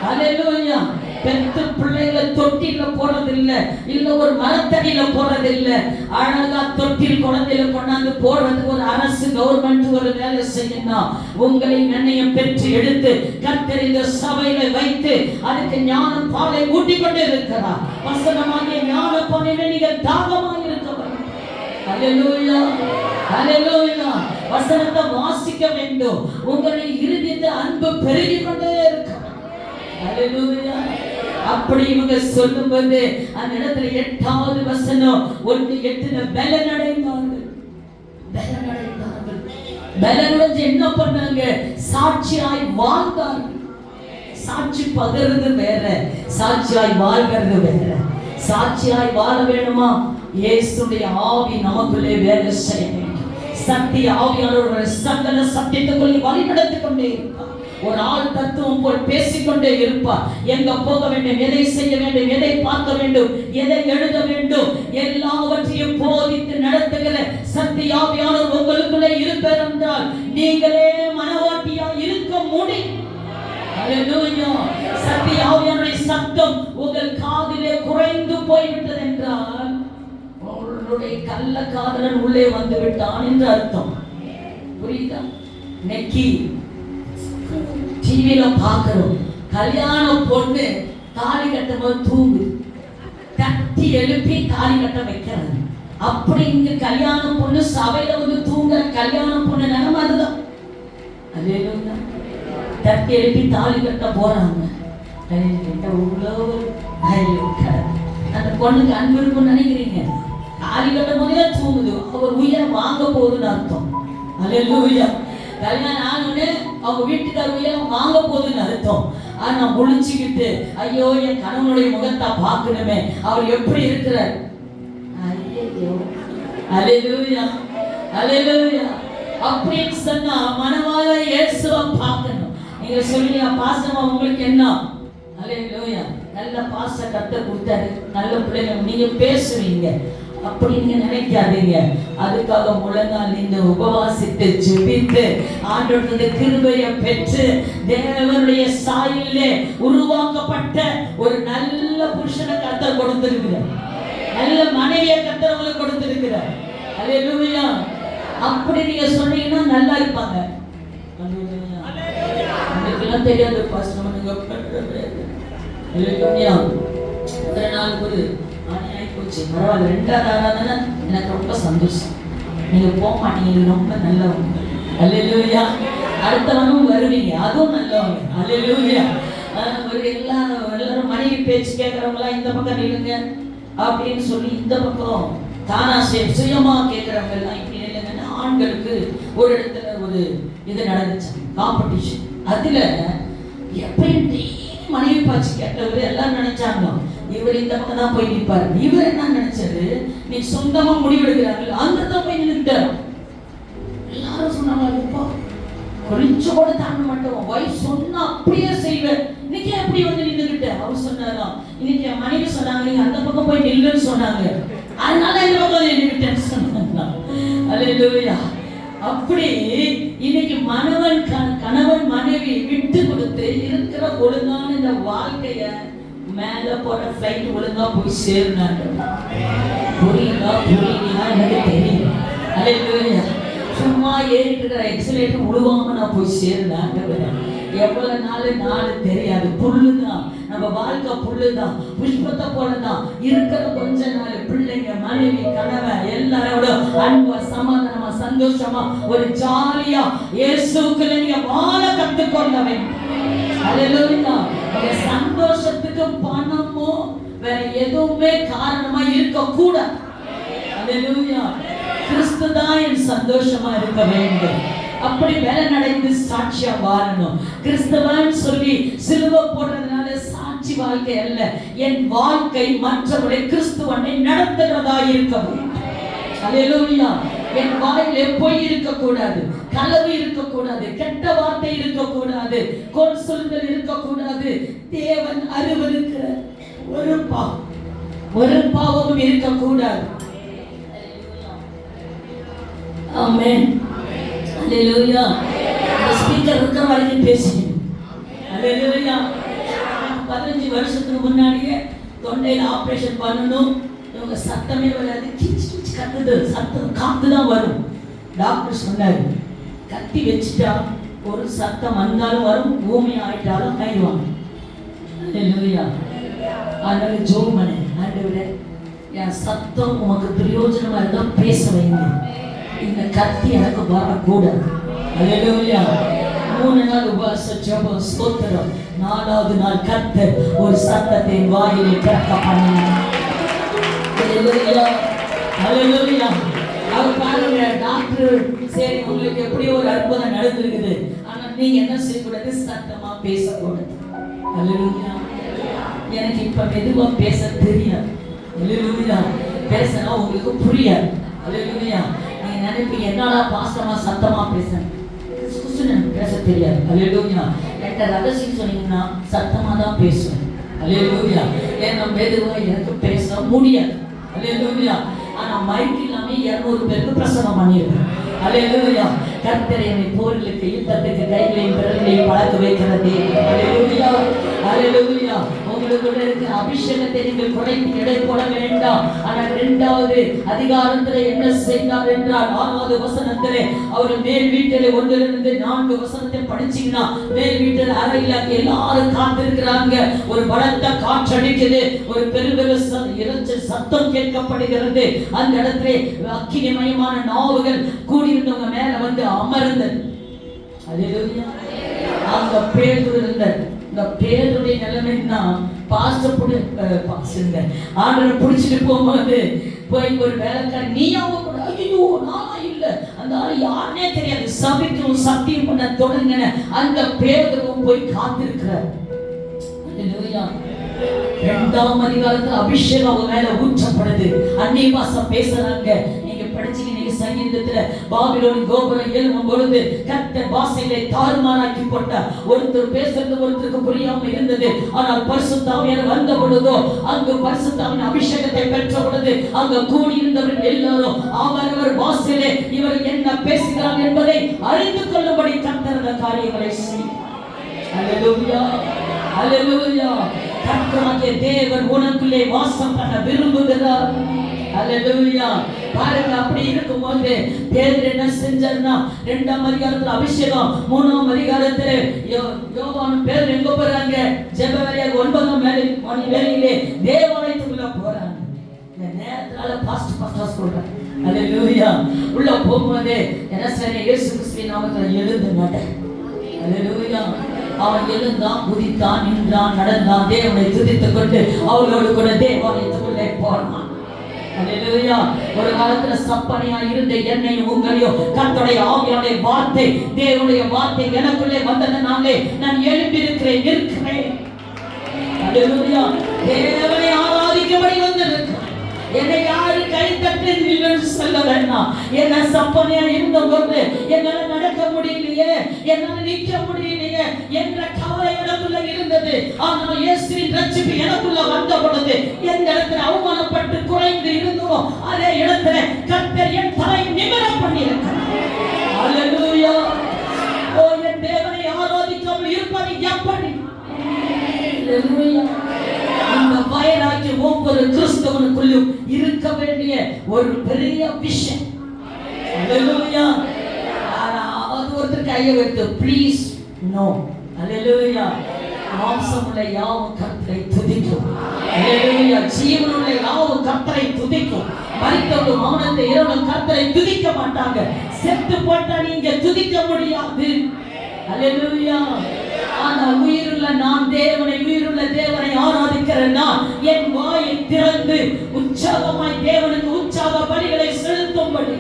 அல்லேலூயா. பெற்ற பிள்ளைகளை தொட்டில போறதில்லை, இல்ல ஒரு மரத்தடியில போறதில்லை. அழகா தொட்டில் குழந்தையில கொண்டாந்து போடுறது ஒரு அரசு கவர்மெண்ட் ஒரு வேலை செய்யணும். உங்களை நிர்ணயம் பெற்று எடுத்து கர்த்தர் இந்த சபையில வைத்து அதுக்கு ஞான பாலை ஊட்டி கொண்டு இருக்கிறார். வசனமாகிய ஞான பாலையில நீங்கள் தாகமாக இருக்க வேண்டும். அல்லேலூயா. அல்லேலூயா. வசனத்தை வாசிக்க வேண்டும். உங்களை இருதயத்தில் அன்பு பெருகி கொண்டே இருக்க. அல்லேலூயா. அப்படி இவங்க சொல்லும்போது அந்த இடத்துல 8வது வசனம் 1:8 பலனடைந்தார்கள். பலனடைந்தார்கள். பலனடைஞ்சு என்ன பண்ணாங்க? சாட்சியாய் வாழ்ந்தார்கள். சாட்சி பகர்றது வேற, சாட்சியாய் வாழ்கிறது வேற. சாட்சியாய் வாழ வேணுமா? இயேசுடைய ஆவி நமக்குள்ளே வேலை செய்ய வேண்டும். சத்திய ஆவியானவர்கள் சகல சத்தியத்துக்குள்ளே வழி நடத்தி கொண்டே இருப்பார். ஒரு ஆள் தத்துவம் போல் பேசிக்கொண்டே இருப்பார். எங்க போக வேண்டும், எதை செய்ய வேண்டும், எதை பார்க்க வேண்டும், எதை எழுத வேண்டும், எல்லாவற்றையும் போதித்து நடத்துகிற சத்திய ஆவியானவர் உங்களுக்குள்ளே இருப்பார் என்றால் நீங்களே மனவாட்டியா இருக்க முடியும். அல்லேலூயா. சத்திய ஆவியானவருடைய சத்தம் உங்கள் காதிலே குறைந்து போய்விட்டது என்றால் உங்களுடைய கள்ள காதலன் உள்ளே வந்து விட்டான் என்று அர்த்தம். புரியுதா? நெக்கி டிவில பாக்குறோம், கல்யாண பொண்ணு தாலி கட்டும் போது தூங்குது, தட்டி எழுப்பி தாலி கட்ட வைக்கிறாங்க. அப்படி இங்க கல்யாண பொண்ணு சபையில வந்து தூங்குற கல்யாண பொண்ணு நிலைமை அதுதான். அல்லேலூயா. தட்டி எழுப்பி தாலி கட்ட போறாங்க. அந்த பொண்ணுக்கு அன்பு இருக்குன்னு நினைக்கிறீங்க? தாலி கட்டும் போதே தூங்குது, அவர் உயிரை வாங்க போகுதுன்னு அர்த்தம். அல்லேலூயா. கல்யாணம் ஆனோடனே அவங்க வீட்டுக்கார உயிரை வாங்க போகுதுன்னு அர்த்தம். ஆனா முழிச்சுக்கிட்டு ஐயோ என் கணவனுடைய முகத்தை பார்க்கணுமே, அவர் எப்படி இருக்கிறார். அல்லேலூயா. அல்லேலூயா. அப்படின்னு சொன்னா மனவாள இயேசுவை பார்க்கணும். நீங்க சொல்லியா பாசமா உங்களுக்கு என்ன? அல்லேலூயா. நல்ல பாச கர்த்தர் கொடுத்தாரு, நல்ல பிள்ளைங்க நீங்க பேசுவீங்க. அப்படி நீங்க நினைக்காதீங்க. அதுக்காக முழங்கால் நீங்க உபவாசித்து ஜெபித்து ஆண்டவருடைய கிருபையை பெற்று தேவனுடைய சாயலிலே உருவாக்கப்பட்ட ஒரு நல்ல புருஷனை கர்த்தர் கொடுத்திருக்கிறார். நல்ல மனைவியை கர்த்தர் உங்களுக்கு கொடுத்திருக்கிறார். அல்லேலூயா. அப்படி நீங்க சொன்னீங்கன்னா நல்லா இருப்பாங்க. அல்லேலூயா. உங்களுக்கு தெரியாது பாஸ்டர் நீங்க அல்லேலூயா. ஒரு நாள் ஒரு பரவாயில்ல, 2வது ஆராதனை எனக்கு ரொம்ப சந்தோஷம். நீங்க போக மாட்டீங்க, ரொம்ப நல்லவங்க. அல்லேலூயா. அடுத்தவனும் வருவீங்க, அதுவும் நல்லவங்க. அல்லேலூயா. ஒரு எல்லாரும் மனைவி பேச்சு கேட்கறவங்களா இந்த பக்கம் நில்லுங்க அப்படின்னு சொல்லி இந்த பக்கம் தானா சுயமா கேட்கறவங்க எல்லாம் இப்படி நில்லுங்கன்னு ஆண்களுக்கு ஒரு இடத்துல ஒரு இது நடந்துச்சு, காம்படிஷன். அதுல எப்பயும் மனைவி பாச்சு கேட்டவர் எல்லாரும் நினைச்சாங்க இவர் இந்த பக்கம் தான் போய் நிற்பாரு. இவர் என்ன நினைச்சாரு, நீ சொந்தமா முடிவெடுக்கிறாங்க அந்த தான் போய் நின்றுட்டாரு. எல்லாரும் சொன்னாங்க கொஞ்சம் கூட தாண்ட மாட்டோம், வைஃப் சொன்னா அப்படியே செய்வேன், இன்னைக்கு எப்படி வந்து நின்றுகிட்ட. அவர் சொன்னாராம், இன்னைக்கு என் மனைவி சொன்னாங்க நீங்க அந்த பக்கம் போய் நில்லுன்னு சொன்னாங்க, அதனால இந்த பக்கம் நின்றுகிட்டேன்னு சொன்னாங்க. அல்லேலூயா. அப்படி இன்னைக்கு கணவன் மனைவி விட்டு கொடுத்து இருக்கிற ஒழுங்கான இந்த வாழ்க்கைய மேல போற ஃபிளைட் ஒழுங்கா போய் சேருனாங்க. புரியுதா எனக்கு தெரியும். அல்லேலூயா. சும்மா ஏறிட்டு இருக்கிற எக்ஸலேட்டர் முழுவாம நான் போய் சேருனேன். எவ்வளவு நாள் தெரியாது, புல்லுதான் நம்ம வாழ்க்கை, புல்லுதான், புஷ்பத்தை போலதான் இருக்கிற கொஞ்ச நாள். பிள்ளைங்க, மனைவி, கணவன் எல்லாரோட அன்பா சமாதானமா சந்தோஷமா ஒரு ஜாலியா இயேசுக்குள்ள நீங்க வாழ கத்துக்கொள்ள வேண்டும். அல்லேலூயா. உங்க சந்தோஷத்துக்கு பணமோ வேற எதுவுமே காரணமா இருக்க கூடாது. அல்லேலூயா. கிறிஸ்து தான் என் சந்தோஷமா இருக்க வேண்டும். அப்படி வேலை நடந்து சாட்சியா வாழணும். கிறிஸ்தவன் சொல்லி சிலுவை போடுறதுனால சாட்சி வாழ்க்கை அல்ல, என் வாழ்க்கை மற்றவர்களை கிறிஸ்துவனை நடத்துகிறதா இருக்க வேண்டும். அல்லேலூயா. என் வாயிலே பொய் இருக்கக்கூடாது, களவு இருக்கக்கூடாது, கெட்ட வார்த்தை இருக்கக்கூடாது, கொல் சொல்லுதல் இருக்கக்கூடாது. தேவன் அருவருக்கிற ஒரு பாவமும் இருக்கக்கூடாது. ஆமென். அல்லேலூயா. ஸ்பீக்கர் இருக்கிற வரைக்கும் பேசிக்கணும். அல்லேலூயா. 15 வருஷத்துக்கு முன்னாடியே தொண்டையில் ஆப்ரேஷன் பண்ணணும். இவங்க சத்தமே வராது, கிச்சு கிச்சு கத்துது, சத்தம் காத்து தான் வரும். டாக்டர் சொன்னாரு, கத்தி வச்சுட்டா ஒரு சத்தம் வந்தாலும் வரும், பூமி ஆயிட்டாலும் கைவாங்க. அல்லேலூயா. அதனால ஜோம் பண்ணு, ஆண்டவரே என் சத்தம் உமக்கு பிரயோஜனமா இருந்தா பேச வைங்க, இந்த கத்தி எனக்கு வரக்கூடாது. அல்லேலூயா. 3 நாள் உபவாச ஜெபம் ஸ்தோத்திரம். 4வது நாள் கர்த்தர் ஒரு சத்தத்தை வாயிலே பிறக்க பண்ணினார். அல்லேலூயா. அல்லேலூயா. அவர் பாருங்க, டாக்டர் சரி உங்களுக்கு எப்படி ஒரு அற்புதம் நடந்திருக்குது, ஆனா நீங்க என்ன செய்யக்கூடாது, சத்தமா பேசக்கூடாது. அல்லேலூயா. எனக்கு இப்ப மெதுவா பேச தெரியாது. அல்லேலூயா. பேசினா உங்களுக்கு புரியாது. அல்லேலூயா. நினைப்பீங்க என்னடா பாஸ்டமா சத்தமா பேசுறேன், பேச தெரியாது. அல்லேலூயா. என்கிட்ட ரகசியம் சொன்னீங்கன்னா சத்தமா தான் பேசுவேன். அல்லேலூயா. ஏன்னா மெதுவா எனக்கு பேச முடியாது. அல்லேலூயா. ஆனா மைக் இல்லாம 200 பேருக்கு பிரசங்கம் பண்ணிருக்கேன். அல்லேலூயா. கர்த்தர் என்னை போர்களுக்கு யுத்தத்துக்கு கைகளையும் விரல்களையும் பழக்க வைக்கிறது. அல்லேலூயா. அல்லேலூயா. உங்களுக்கு இருக்கிற அபிஷேகத்தை நீங்கள் குறைத்து எடை போட வேண்டாம். ஆனால் 2வது அதிகாரத்திலே என்ன செய்தார் என்றால் 6வது வசனத்திலே அவர் மேல் வீட்டிலே 1 - 4 வசனத்தை படிச்சீங்கன்னா மேல் வீட்டில் அறையில எல்லாரும் காத்திருக்கிறாங்க. ஒரு பலத்த காற்றடிக்குது, ஒரு பெருபெரு இரைச்சல் சத்தம் கேட்கப்படுகிறது. அந்த இடத்திலே அக்கினிமயமான நாவுகள் கூடியிருந்தவங்க மேல வந்து அமர்ந்தது. அல்லேலூயா. அங்க பேதுரு இருந்தார். இந்த பேதுருடைய நிலைமைன்னா ஆண்டவரை பிடிச்சிட்டு போகும்போது போய் ஒரு வேலைக்காரி நீ அவங்க கூட, ஐயோ நானா இல்ல, அந்த ஆள் யாருன்னே தெரியாது, சபிக்கும் சத்தியம் பண்ண தொடங்கின அந்த பேதுருவும் போய் காத்திருக்கிறார். அல்லேலூயா. 2ஆம் அதிகாரத்துல அபிஷேகம் அவங்க மேல ஊற்றப்படுது. அந்நிய பாஷை பேசுறாங்க. நீங்க படிச்சீங்க சங்கீதத்துல பாபிலோன் கோபுரம் எழும்பும் பொழுது கர்த்தர் பாஷைகளை தாறுமாறாக்கி போட்டார். ஒருத்தர் பேசுறது ஒருத்தருக்கு புரியாம இருந்தது. ஆனால் பரிசுத்த ஆவியானவர் வந்த பொழுதோ அங்கு பரிசுத்த ஆவியின் அபிஷேகத்தை பெற்ற பொழுது அங்கு கூடியிருந்தவர்கள் எல்லாரும் அவரவர் பாஷையிலே இவர் என்ன பேசுகிறார் என்பதை அறிந்து கொள்ளும்படி கர்த்தர் அந்த காரியங்களை செய்தார். அல்லேலூயா. அல்லேலூயா. கர்த்தராகிய தேவன் உனக்குள்ளே வாசம் பண்ண விரும்புகிறார். அல்லேலூயா. பாருங்க, அப்படி இருக்கும்போது பேதுரு என்ன செஞ்சார்னா 2ஆம் அதிகாரத்துல அபிஷேகம், 3ஆம் அதிகாரத்துல யோவான் பேதுரு எங்க போறாங்க, ஜெப வேளையில 9ஆம் மணி வேளையிலே தேவாலயத்துக்குள்ள போறாங்க. இந்த நேரத்தால பாஸ்டர் சொல்றாங்க. அல்லேலூயா. உள்ள போகும்போது என்ன சரி இயேசு கிறிஸ்துவின் நாமத்துல எழுந்து நட. அல்லேலூயா. அவன் எழுந்தான், குதித்தான், நின்றான், நடந்தான், தேவனை துதித்துக் கொண்டு அவளோடு கூட தேவாலயத்துக்குள்ளே போனான். அல்லேலூயா. ஒரு காலத்துல சப்பனையா இருந்த என்னையும் உங்களையும் கர்த்தருடைய ஆவியானுடைய வார்த்தை, தேவனுடைய வார்த்தை எனக்குள்ளே வந்ததனாலே நான் எழும்பி இருக்கிறேன், நிற்கிறேன். அல்லேலூயா. தேவனை ஆராதிக்கும்படி வந்திருக்கிறேன். என்னை யாரு கை தட்டி நில்லுன்னு சொல்ல வேண்டாம். என்ன சப்பனையா இருந்தபோது என்னால நடக்க முடியலையே, என்னால நிற்க முடியலையே என்ற கவலை எனக்குள்ள இருந்தது. ஆனால் இயேசுவின் ரட்சிப்பு எனக்குள்ள வந்த பொழுது எந்த இடத்துல அவமானப்பட்டு குறைந்து இருந்தோம் அதே இடத்துல கர்த்தர் என் தலை நிமிர பண்ணியிருக்கிறார். அல்லேலூயா. ஓ, என் தேவனை ஆராதிக்காமல் இருப்பது எப்படி? அல்லேலூயா. இந்த வைராக்கியம் ஒவ்வொரு கிறிஸ்தவனுக்குள்ளும் இருக்க வேண்டிய ஒரு பெரிய விஷயம். அல்லேலூயா. அது ஒருத்தர் கையை வைத்து ப்ளீஸ் நோ. அல்லேலூயா. மாம்சமுள்ள யாவும் கர்த்தரை துதிக்கும். அல்லேலூயா. ஜீவனுள்ள யாவும் கர்த்தரை துதிக்கும். மரித்தவர்கள் மௌனத்தை இரவும் கர்த்தரை துதிக்க மாட்டாங்க. செத்து போட்டா நீங்க துதிக்க முடியாது. அல்லேலூயா. ஆனால் உயிருள்ள நான் தேவனை, உயிருள்ள தேவனை ஆராதிக்கிறேன்னா என் வாயை திறந்து உற்சாகமாய் தேவனுக்கு உற்சாக பலிகளை செலுத்தும்படி,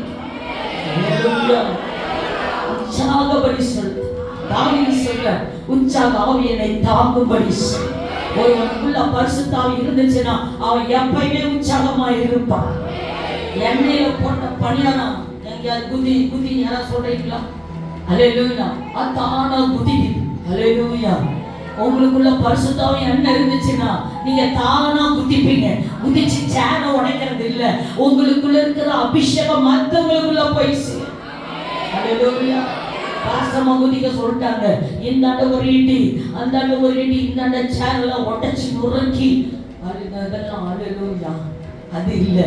உற்சாக பலி செலுத்து. தாவீது சொல்ற உற்சாக ஆவியனை தாங்கும்படி. ஒருவனுக்குள்ள பரிசுத்த ஆவி இருந்துச்சுன்னா அவன் எப்பயுமே உற்சாகமாய் இருப்பான். எண்ணெயில போட்ட பணியாரம் எங்கேயாவது குதி குதி யாராவது சொல்றீங்களா? அல்லேலூயா. அதான குதிக்குது. அல்லேலூயா. உங்களுக்குள்ள பரிசுத்த ஆவி என்ன இருந்துச்சுன்னா நீங்க தானா குதிப்பீங்க. குதிச்சு சேர உடைக்கிறது இல்ல. உங்களுக்குள்ள இருக்கிற அபிஷேகம் மற்றவங்களுக்குள்ள போய் சேரும். அல்லேலூயா. பாசமா குதிக்க சொல்லிட்டாங்க. இந்தாண்ட ஒரு இடி, அந்தாண்ட ஒரு இடி, இந்தாண்ட சேரெல்லாம் உடைச்சு நுறுக்கி அதெல்லாம். அல்லேலூயா. அது இல்ல.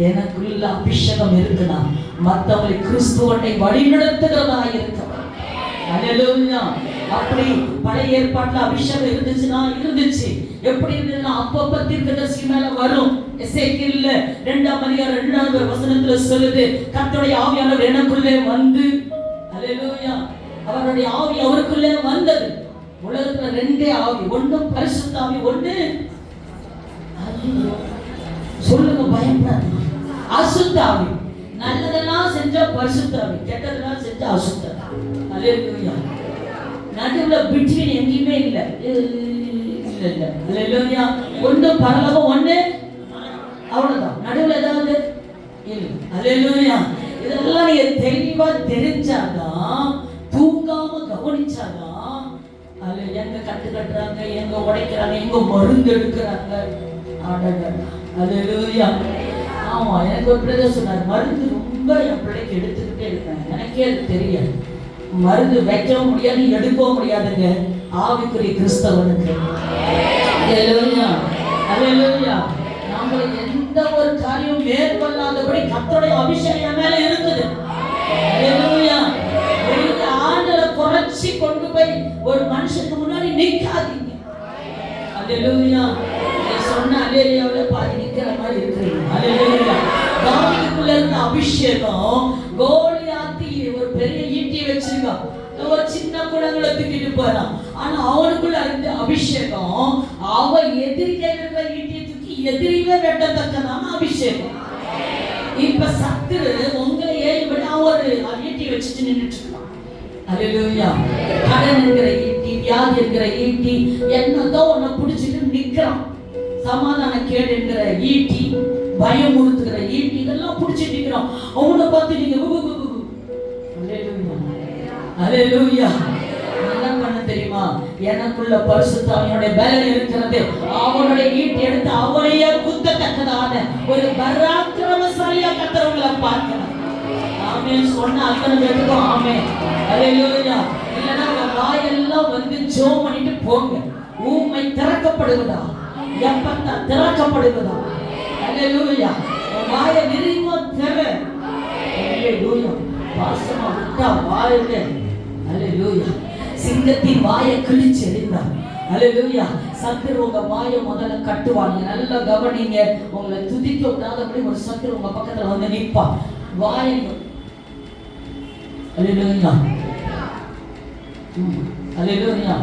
எனக்குள்ள அபிஷேகம் இருக்குன்னா மற்றவங்களை கிறிஸ்துவனை வழிநடத்துகிறதா இருக்க. அல்லேலூயா. அப்படி பழைய ஏற்பாட்டுல அபிஷேகம் இருந்துச்சுன்னா இருந்துச்சு. எப்படி இருந்ததுன்னா அப்பப்ப தீர்க்கதரிசி மேல வரும். எசேக்கியேல்ல 2ஆம் அதிகாரம் 2வது வசனத்துல சொல்லுது, கர்த்தருடைய ஆவியானவர் எனக்குள்ளே வந்து, அல்லேலூயா, அவருடைய ஆவி அவருக்குள்ளே வந்தது. உலகத்துல 2 ஆவி, ஒண்ணு பரிசுத்த ஆவி, ஒண்ணு சொல்லுங்க பயப்படாது அசுத்த ஆவி. நல்லதெல்லாம் செஞ்சா பரிசுத்த ஆவி, கெட்டதெல்லாம் செஞ்சா அசுத்த ஆவி. அல்லேலூயா. நடுவுல பிட்வீன் எங்கேயுமே இல்ல. இல்ல. அல்லேலூயா. ஒண்ணு பரலோகம், ஒண்ணு அவ்வளவுதான். நடுவுல ஏதாவது இல்ல. அல்லேலூயா. இதெல்லாம் நீங்க தெளிவா தெரிஞ்சாதான், தூங்காம கவனிச்சாதான், அது எங்க கட்டு கட்டுறாங்க, எங்க உடைக்கிறாங்க, எங்க மருந்து எடுக்கிறாங்க. அல்லேலூயா. ஆமா, எனக்கு ஒரு பிரதர் சொன்னார், மருந்து ரொம்ப என் பிள்ளைக்கு எடுத்துக்கிட்டே இருக்கேன். எனக்கே அது தெரியாது. மருந்து வைக்கவும் முடியாது, எடுக்கவும் முடியாதுங்க ஆவிக்குரிய கிறிஸ்தவனுக்கு. அல்லேலூயா. அல்லேலூயா. நம்மளுக்கு எந்த ஒரு காரியம் மேற்கொள்ளாதபடி கர்த்தருடைய அபிஷேகம் மேல இருக்குது. அல்லேலூயா. நீங்க ஆண்டவரை குறைச்சி கொண்டு போய் ஒரு மனுஷனுக்கு முன்னாடி நிக்காதீங்க. அல்லேலூயா. சொன்ன அல்லேலூயாவில பாதி நிக்கிற மாதிரி இருக்கிறீங்க. அல்லேலூயா. தாவீதுக்குள்ள இருந்த அபிஷேகம், கோலியாத்தி ஒரு பெரிய ஈட்டி வச்சிருக்கான், ஒரு சின்ன குழந்தைகளை தூக்கிட்டு போறான். ஆனா அவனுக்குள்ள இருந்த அபிஷேகம், அவன் எதிரிகள் இருக்கிற ஈட்டியை தூக்கி எதிரிவே வெட்டத்தக்கதான அபிஷேகம். இப்ப சத்துரு உங்களை ஏறிபடி ஒரு ஈட்டி வச்சுட்டு நின்றுட்டு இருக்கான். அல்லேலூயா. கடன் இருக்கிற ஈட்டி, வியாதி இருக்கிற ஈட்டி, என்னதோ உன்னை பிடிச்சிட்டு நிக்கிறான். சமாதான கேடு என்கிற ஈட்டி, பயமுறுத்துகிற ஈட்டி, இதெல்லாம் பிடிச்சிட்டு நிக்கிறான். அவனை பார்த்து நீங்க அல்லேலூயா. என்ன பண்ண தெரியுமா? எனக்குள்ள பரிசுத்த ஆவியானுடைய பலன் இருக்கிறது. அவனுடைய ஈட்டி எடுத்து அவனையே குத்தத்தக்கதான ஒரு பராக்கிரமசாலியா கர்த்தர்களை பார்க்கிறார். ஆமென் சொன்ன அத்தனை பேருக்கும் ஆமென். அல்லேலூயா. இல்லைன்னா வாயெல்லாம் வந்து ஜெபம் பண்ணிட்டு போங்க. ஊமை திறக்கப்படுவதா, எப்பத்தா திறக்கப்படுவதா. அல்லேலூயா. வாயை விரிவா திற. அல்லேலூயா. பாசமா விட்டா வாயில. அல்லேலூயா. சிங்கத்தின் வாயை கிழிச்சு எறிந்தார். அல்லேலூயா. சத்துரு உங்க வாயை முதல்ல கட்டுவாங்க. நல்லா கவனிங்க. உங்களை துதிக்க விடாதபடி ஒரு சத்துரு உங்க பக்கத்துல வந்து நிற்பா. வாயை. அல்லேலூயா. அல்லேலூயா.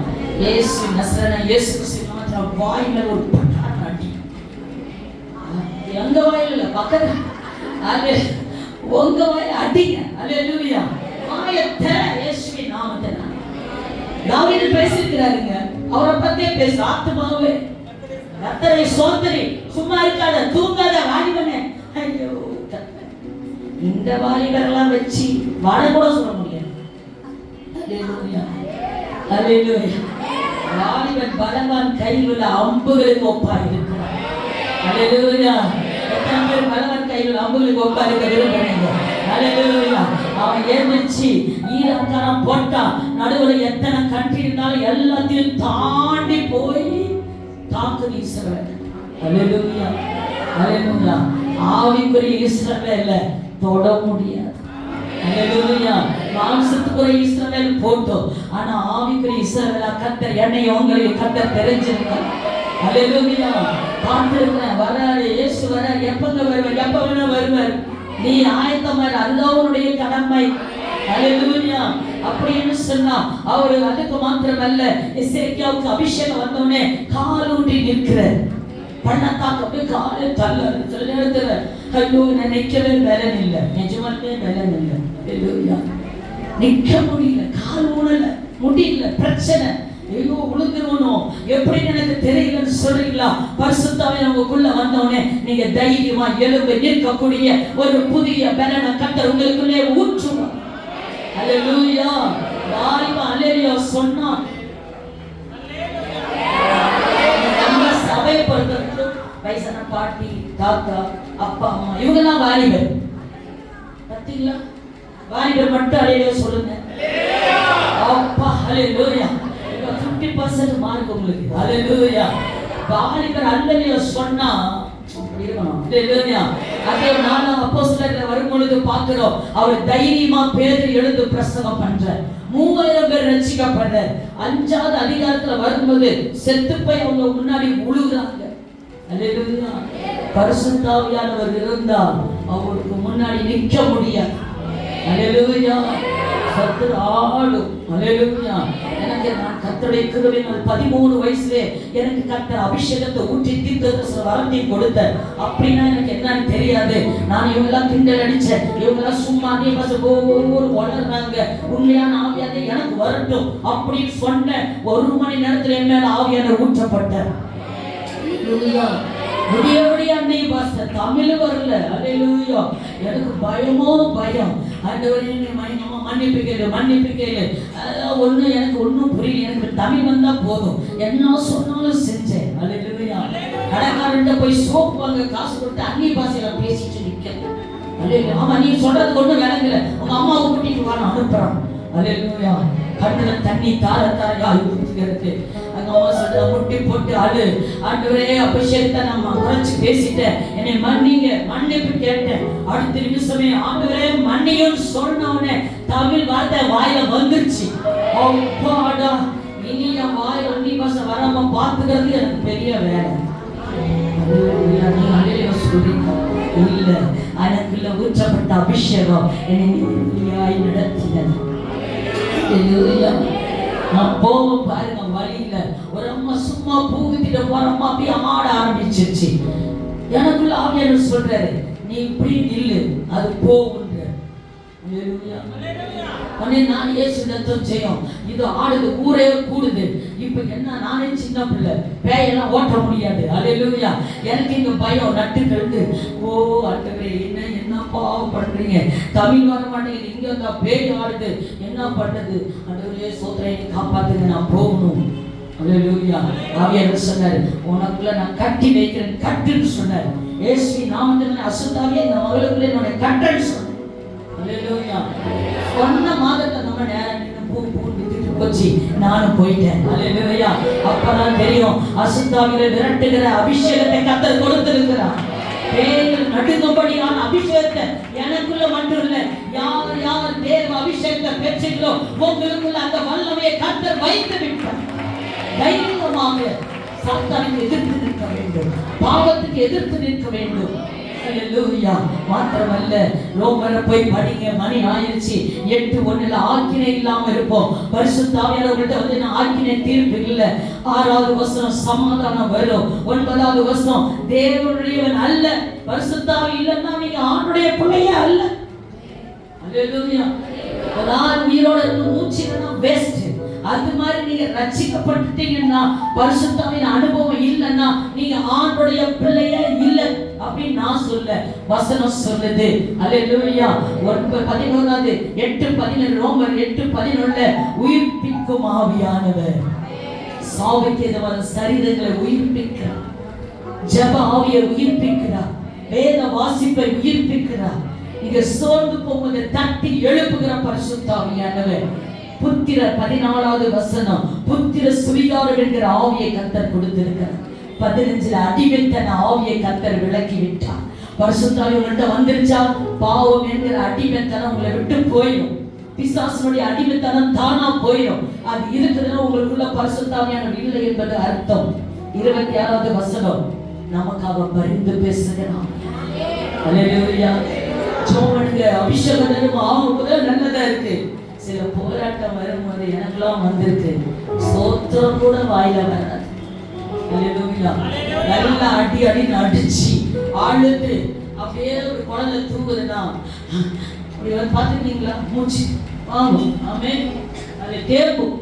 இயேசு நசரேயனாகிய இயேசு கிறிஸ்துவின் நாமத்தில் வாயில ஒரு பட்டான அடி. எங்க வாயில இல்ல, பக்கத்துல உங்க வாயில அடிங்க. அல்லேலூயா. வாயை திற இயேசுவின் நாமத்தில். தாவீது பேசியிருக்கிறாருங்க, அவரை பத்தியே பேச ஆத்துமாவே கர்த்தரை சோதரி, சும்மா இருக்காத, தூங்காத வாலிபனே. ஐயோ இந்த வாலிபரெல்லாம் வச்சு வாழ கூட சொல்ல முடியாது. அல்லேலூயா அல்லேலூயா. வாலிபன் பலவான் கையில் உள்ள அம்புகளுக்கு ஒப்பாய் இருக்கிறார். அல்லேலூயா. எத்தனை பேர் பலவான் கையில் உள்ள அம்புகளுக்கு ஒப்பா இருக்க விரும்புறீங்க? அல்லேலூயா. அவன் ஏறிச்சு ஈரக்காரம் போட்டான். நடுவில் எத்தனை கண்ட்ரி இருந்தாலும் எல்லாத்தையும் தாண்டி போய் தாக்குது இஸ்ரவேல். அல்லேலூயா அல்லேலூயா. ஆவிக்குரிய இஸ்ரவேல தொட முடியாது. அல்லேலூயா. மாம்சத்துக்குரிய இஸ்ரவேல் போட்டோம், ஆனா ஆவிக்குரிய இஸ்ரவேலா கர்த்தர் என்னை உங்களை கர்த்தர் தெரிஞ்சிருக்கார். அல்லேலூயா. பார்த்திருக்கிறேன், வராரு இயேசு வராரு. எப்பங்க வருவார்? எப்ப வேணா வருவார். நீ ஆயத்தமார், அதுதான் உன்னுடைய கடமை. அல்லேலூயா. அப்படின்னு சொன்னா அவரு அதுக்கு மாத்திரமல்ல, எசேக்கியாவுக்கு அபிஷேகம் வந்தோடனே காலூன்றி நிற்கிறார். பள்ளத்தாக்கு அப்படியே காலை தள்ள சில நேரத்துல ஐயோ நான் நிக்கவே பலன் இல்லை, நிஜமாலுமே பலன் இல்லை. அல்லேலூயா. நிக்க முடியல, கால் ஊனல, முடியல, பிரச்சனை. ஐயோ விழுந்துருவனும் எப்படின்னு எனக்கு தெரியலன்னு சொல்றீங்களா? பரிசுத்தாவியானவர் உங்களுக்குள்ள வந்தோடனே நீங்க தைரியமா எழும்பி நிற்கக்கூடிய ஒரு புதிய பலனை கர்த்தர் உங்களுக்குள்ளே ஊற்றுவார். அல்லேலூயா. வாலிபன் அல்லேலூயா சொன்னா நம்ம சபையை பொறுத்தவரைக்கும் வயசான பாட்டி, தாத்தா, அப்பா, அம்மா இவங்கெல்லாம் வாலிபர். பார்த்தீங்களா? வாலிபர் மட்டும் அல்லேலூயா சொல்லுங்க. அப்பா அல்லேலூயா. 50% மார்க் உங்களுக்கு. அல்லேலூயா. வாலிபர் அல்லேலூயா சொன்னா அல்லேலூயா. அதே நாளா அப்போஸ்தலர்ல வரும்பொழுது பார்க்கிறோம், அவர் தைரியமா பேதுரு எழுந்து பிரசங்கம் பண்றார். 3000 பேர் ரட்சிக்கப்படுறார். 5வது அதிகாரத்துல வரும்போது செத்து போய் அவங்க முன்னாடி உழுகுறாங்க. அல்லேலூயா. பரிசுத்த ஆவியானவர் இருந்தால் அவருக்கு முன்னாடி நிற்க முடியாது. அல்லேலூயா. கர்த்தர் ஆளும். அல்லேலூயா. எனக்கு நான் கர்த்தருடைய கிருபையினால் 13 வயசுல எனக்கு கர்த்தர் அபிஷேகத்தை ஊற்றி தீர்க்கதரிசன வரத்தை கொடுத்தார். அப்படின்னா எனக்கு என்னன்னு தெரியாது. நான் இவங்கெல்லாம் கிண்டல் அடிச்சேன், இவங்கெல்லாம் சும்மா நீ பஸ் ஒவ்வொரு வளர்றாங்க, உண்மையான ஆவியானே எனக்கு வரட்டும் அப்படின்னு சொன்ன 1 மணி நேரத்துல என் மேல ஆவியானவர் ஊற்றப்பட்டார். அல்லேலூயா. முடிய அன்னை பாஸ்த தமிழ் வரல. அல்லேலூயா. எனக்கு பயமோ பயம். ஆண்டவரே மன்னிப்பு கேளு. அதெல்லாம் ஒன்றும் எனக்கு ஒன்றும் புரியல. எனக்கு தமிழ் வந்தா போதும், என்ன சொன்னாலும் செஞ்சேன். அல்லேலூயா. கடைக்காரன்ட்ட போய் சோப்பு வாங்க காசு கொடுத்து அந்நிய பாஷையில பேசிட்டு நிற்க. அல்லேலூயா. ஆமா, நீ சொல்றது ஒன்றும் விளங்கல, உங்க அம்மாவை கூட்டிட்டு வான்னு அனுப்புறான். அல்லேலூயா. கண்ணுல தண்ணி தாரையா ஊத்துகிறது. அங்க அம்மா சொல்ற முட்டி போட்டு அழு. ஆண்டவரே அபிஷேகத்தை நான் குறைச்சு பேசிட்டேன், என்னை மன்னிங்க, மன்னிப்பு கேட்டேன். அடுத்த நிமிஷமே ஆண்டவரே மன்னியும் சொன்னவனே தமிழ் வார்த்தை வாயில வந்துருச்சு. அப்பாடா, இனி என் வாயில அன்னி பாஷை வராம பாத்துக்கிறது எனக்கு பெரிய வேலை. இல்ல, எனக்குள்ள ஊற்றப்பட்ட அபிஷேகம் என்னை நடத்தினது. நான் போவோம் பாருங்க, வழியில ஒரு அம்மா சும்மா பூவிக்கிட்ட போறம்மா அப்படியே ஆட ஆரம்பிச்சிருச்சு. எனக்குள்ள ஆவியானவர் சொல்றாரு, நீ இப்படி நில்லு, அது போகுன்ற. நான் ஏசுதத்தம் செய்யும், இது ஆடுது, ஊரே கூடுது. இப்ப என்ன, நானே சின்ன பிள்ளை, பேயெல்லாம் ஓட்ட முடியாது. அல்லேலூயா. எனக்கு இங்க பயம் நட்டு கழுது. ஓ ஆண்டவரே, என்ன பாவம் பண்றீங்க, தமிழ் வர மாட்டேங்குது, இங்க அந்த பேய் ஆடுது, என்ன பண்றது? ஆண்டவரே சோதனை காப்பாத்துங்க, நான் போகணும். அல்லேலூயா. ஆவியானவர் சொன்னாரு, உனக்குள்ள நான் கட்டி வைக்கிறேன், கட்டுன்னு சொன்னாரு. இயேசுவின் நாமத்தில் அசுத்தாவியே இந்த மகளுக்குள்ளே நான் கட்டன்னு சொன்னேன். அல்லேலூயா. சொன்ன மாதத்தை நம்ம நேரம் பூ வித்துட்டு போச்சு, நானும் போயிட்டேன். அல்லேலூயா. அப்பதான் தெரியும் அசுத்தாவிலே விரட்டுகிற அபிஷேகத்தை கர்த்தர் கொடுத்திருக்கிறார். பேய்கள் நடுங்கும்படியான அபிஷேகத்தை எனக்குள்ள மட்டும் இல்ல, யார் யார் தேவ அபிஷேகத்தை பெற்றீங்களோ உங்களுக்குள்ள அந்த வல்லமையை கர்த்தர் வைத்து விட்டார். தைரியமாக சாத்தானுக்கு எதிர்த்து நிற்க வேண்டும், பாவத்துக்கு எதிர்த்து நிற்க வேண்டும். ஹல்லேலூயா. மாத்திரமல்ல, ரோமரை போய் படிங்க. மணி ஆயிடுச்சு. 8:1 ஆக்கினை இல்லாம இருப்போம். பரிசுத்த ஆவியானவர்கிட்ட வந்து நான் ஆக்கினை தீர்ப்பு இல்லை. 6வது வசனம் சமாதானம் வரும். 9வது வசனம் தேவனுடையவன் அல்ல. பரிசுத்த ஆவி இல்லைன்னா நீங்க ஆண்டுடைய பிள்ளையே அல்ல. ஹல்லேலூயா. ஒரு ஆள் உயிரோட இருந்து மூச்சுனா வேஸ்ட். அது மாதிரி நீங்க ரட்சிக்கப்பட்டுட்டீங்கன்னா, பரிசுத்த ஆவியின் அனுபவம் இல்லைன்னா நீங்க ஆண்டுடைய பிள்ளையே இல்லை அப்படின்னு நான் சொல்ல வசனம் சொல்லுது. ஹல்லேலூயா. 9:11 8:11 ரோமர் 8:11 உயிர்ப்பிக்கும் ஆவியானவர் சாவுக்கு எதிரான சரீரங்களை உயிர்ப்பிக்கிறார். ஜெப ஆவியை உயிர்ப்பிக்கிறார். வேத வாசிப்பை உயிர்ப்பிக்கிறார். இங்க சோர்ந்து போகும்போது தட்டி எழுப்புகிற பரிசுத்த ஆவியானவர். புத்திரர் 14வது வசனம் புத்திர சுவிகாரம் என்கிற ஆவியை கர்த்தர் கொடுத்திருக்கிறார். 15 அடிமைத்தன ஆவியை கர்த்தர் விலக்கி விட்டார். பரிசுத்த ஆவி உங்கள்கிட்ட வந்துருச்சா, பாவம் என்கிற அடிமைத்தனம் உங்களை விட்டு போயிடும். பிசாசுடைய அடிமைத்தனம் தானா போயிடும். அது இருக்குதுன்னா உங்களுக்குள்ள பரிசுத்த ஆவியானவர் இல்லை என்பது அர்த்தம். 26வது வசனம் நமக்காக பரிந்து பேசுகிறான். ஹல்லேலூயா. சோமனுங்க அபிஷேகம் ஆகும்போது நல்லதா இருக்கு. சில போராட்டம் வரும்போது எனக்கெல்லாம் வந்திருக்கு. சோத்திரம் கூட வாயில வராது. ஹல்லேலூயா. நல்லா அடி அடின்னு அடிச்சு ஆளுது அப்படியே ஒரு குழந்தை தூங்குதுன்னா அப்படி வந்து பார்த்துருக்கீங்களா? மூச்சு வாங்கும். ஆமென். அது கேட்கும்.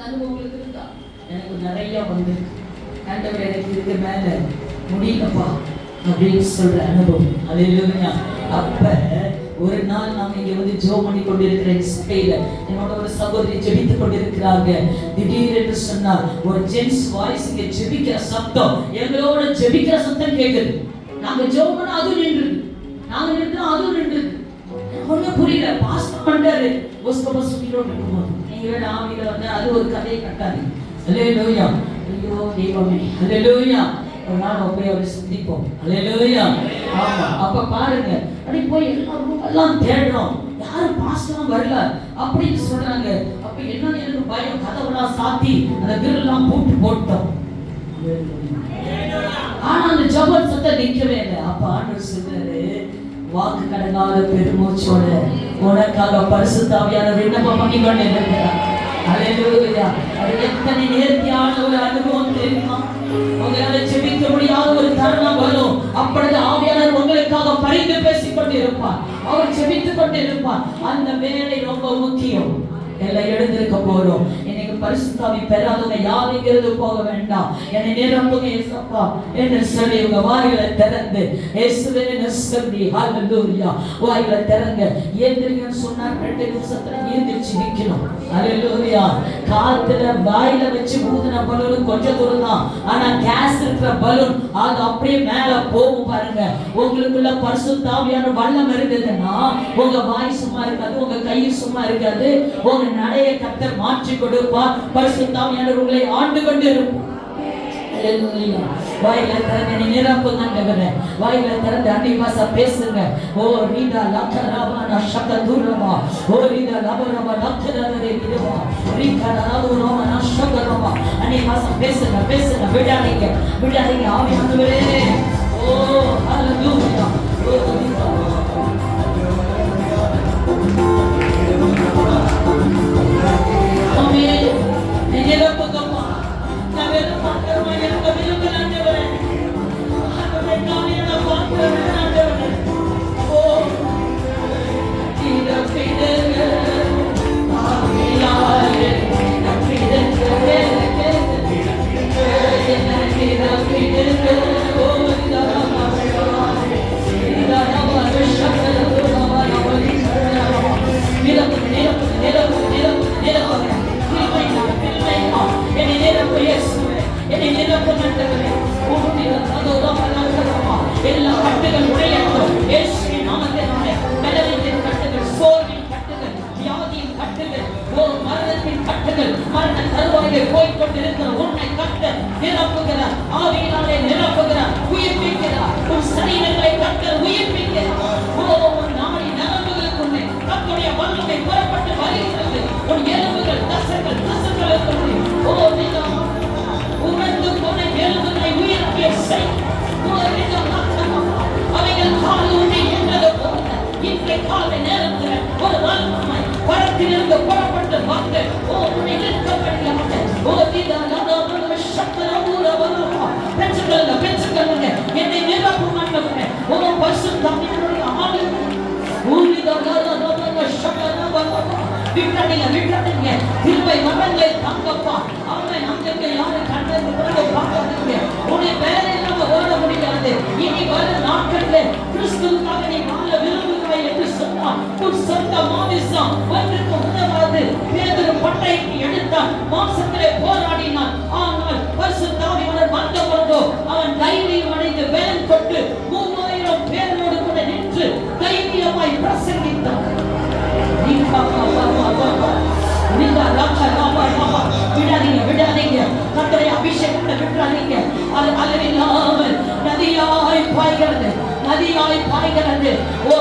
அது உங்களுக்கு இருக்கா? எனக்கு நிறைய வந்திருக்கு. ஆண்டவர் எனக்கு இதுக்கு மேல முடியலப்பா அப்படின்னு சொல்ற அனுபவம். ஹல்லேலூயா. அப்ப ஒரு நாள் நாம் இங்க வந்து ஜெபம் பண்ணி கொண்டிருக்கிற சபையில என்னோட ஒரு சகோதரி ஜெபித்துக் கொண்டிருக்கிறாங்க. திடீரென்று சொன்னார், ஒரு ஜென்ஸ் வாய்ஸ் இங்க ஜெபிக்கிற சத்தம், எங்களோட ஜெபிக்கிற சத்தம் கேட்குது. நாங்க ஜெபம் பண்ண அதுவும் நின்றுது, நாங்க நின்றோம் அதுவும் நின்றுது. ஒன்றும் புரியல. பாஸ்டர் பண்றாரு ஒஸ்கபஸ் வீரோடு இருக்கும்போது நீங்க வேற ஆவியில வந்து அது ஒரு கதையை கட்டாது. ஹல்லேலூயா. ஐயோ தெய்வமே. ஹல்லேலூயா. ஒரு நாள் போய் அவரை சந்திப்போம். ஹல்லேலூயா. ஆமா. அப்ப பாருங்க, அப்படி போய் எல்லாம் தேடுறோம், யாரும் பாஸ்டரும் வரல அப்படின்னு சொல்றாங்க. அப்ப என்னன்னு எனக்கு பயம். கதவெல்லாம் சாத்தி அந்த கிரில்லாம் போட்டோம். ஆனா அந்த ஜபம் சத்தம் நிக்கவே இல்லை. அப்ப ஆண்டவர் சொல்றாரு, வாக்கு கடங்காத பெருமூச்சோட உனக்காக பரிசுத்த ஆவியானவர் விண்ணப்பம் பண்ணி கொண்டு இருக்கிறார். ஹல்லேலூயா. அது எத்தனை நேர்த்தியான ஒரு அனுபவம் தெரியுமா? உங்களால ஜெபிக்க முடியாத ஒரு தருணம் வரும். அப்பொழுது ஆவியானவர் உங்களுக்காக பரிந்து பேசிக் கொண்டிருப்பார். அவர் ஜெபித்துக் கொண்டிருப்பார். அந்த வேலை ரொம்ப முக்கியம். எல்லாம் எழுந்திருக்க போறோம். இன்னைக்கு பரிசுத்த ஆவி பெறாதவங்க யாருங்கிறது போக வேண்டாம். என்னை நிரப்புங்க இயேசப்பா என்று சொல்லி உங்க வாய்களை திறந்து இயேசுவே சொல்லி ஹல்லேலூயா வாய்களை திறங்க. ஏந்திரிங்கன்னு சொன்னார். 2 நிமிஷத்துல ஏந்திரிச்சு நிக்கணும். ஹல்லேலூயா. காத்துல வாயில வச்சு ஊதுன பலூன் கொஞ்சம் தூரம் தான். ஆனா கேஸ் இருக்கிற பலூன் அது அப்படியே மேல போகும் பாருங்க. உங்களுக்குள்ள பரிசுத்த ஆவியான வல்லம் இருந்ததுன்னா உங்க வாய் சும்மா இருக்காது, உங்க கை சும்மா இருக்காது. உங்க நடையை கர்த்தர் மாற்றி கொடுப்பார். பரிசுத்த ஆவியானவர் உங்களை ஆண்டு கொண்டு இருப்பார். ஹல்லேலூயா. வாயில திறந்து நிரப்புங்க ஆண்டவரே. வாயில திறந்து அன்னை பாஷா பேசுங்க. ஓ ரீதா லக்கரவா நஷகதுரவா ஓ ரீதா லபரவா லக்கரவரே இதுவா ரீகரவா நஷகரவா அன்னை பாஷா பேசுங்க பேசுங்க. விடாதீங்க விடாதீங்க. ஆவியானவரே ஓ ஹல்லேலூயா. ஓ ரீதா ஆமென். நிரப்புங்கப்பா. நான் வெறும் பாத்திரமா இருக்க விரும்பல ஆண்டவரே. ஆண்டவரே நானே பாத்திரம் ஆண்டவரே. ஓ நிரப்பிடுங்க ஆவியானவரே. நிரப்பிடுங்க நிரப்பிடுங்க ஓ புறப்பட்டு வாங்க. ஓ நிற்கப்படியாக ஓ நீதான சக்கர ஊரவரமா பெற்றுக்கொள்ளுங்க. என்னை நிரப்பும் ஆண்டவரே. ஓ பரிசுத்தாவியினுடைய ஆவி விட்டுறீங்க திரும்பை மரங்களை தாங்கப்பா. அவன் அங்கங்க யாரும் கண்டது பிறகு பார்க்காதீங்க. உன்னை வேற இல்லாம ஓட முடியாது. இனி வர நாட்களில் கிறிஸ்துவுக்காக நீ வாழ விரும்புகிறாய் என்று சொன்னான். உன் சொந்த மாமிசம் ஒன்றுக்கு உதவாது. பேதுரு பட்டயத்தை எடுத்தான், மாம்சத்திலே போராடினான். ஆனால் பரிசுத்தாவியானவர் வந்த பொழுதோ அவன் தைரியம் அடைந்து வேல் கொண்டு 3000 பேரோடு கூட நின்று தைரியமாய் பிரசங்கித்தான். விடாதீங்க கர்த்தருடைய அபிஷேகத்தை விட்டுறாதீங்க. அது அளவில்லாமல் நதியாய் பாய்கிறது. ஓ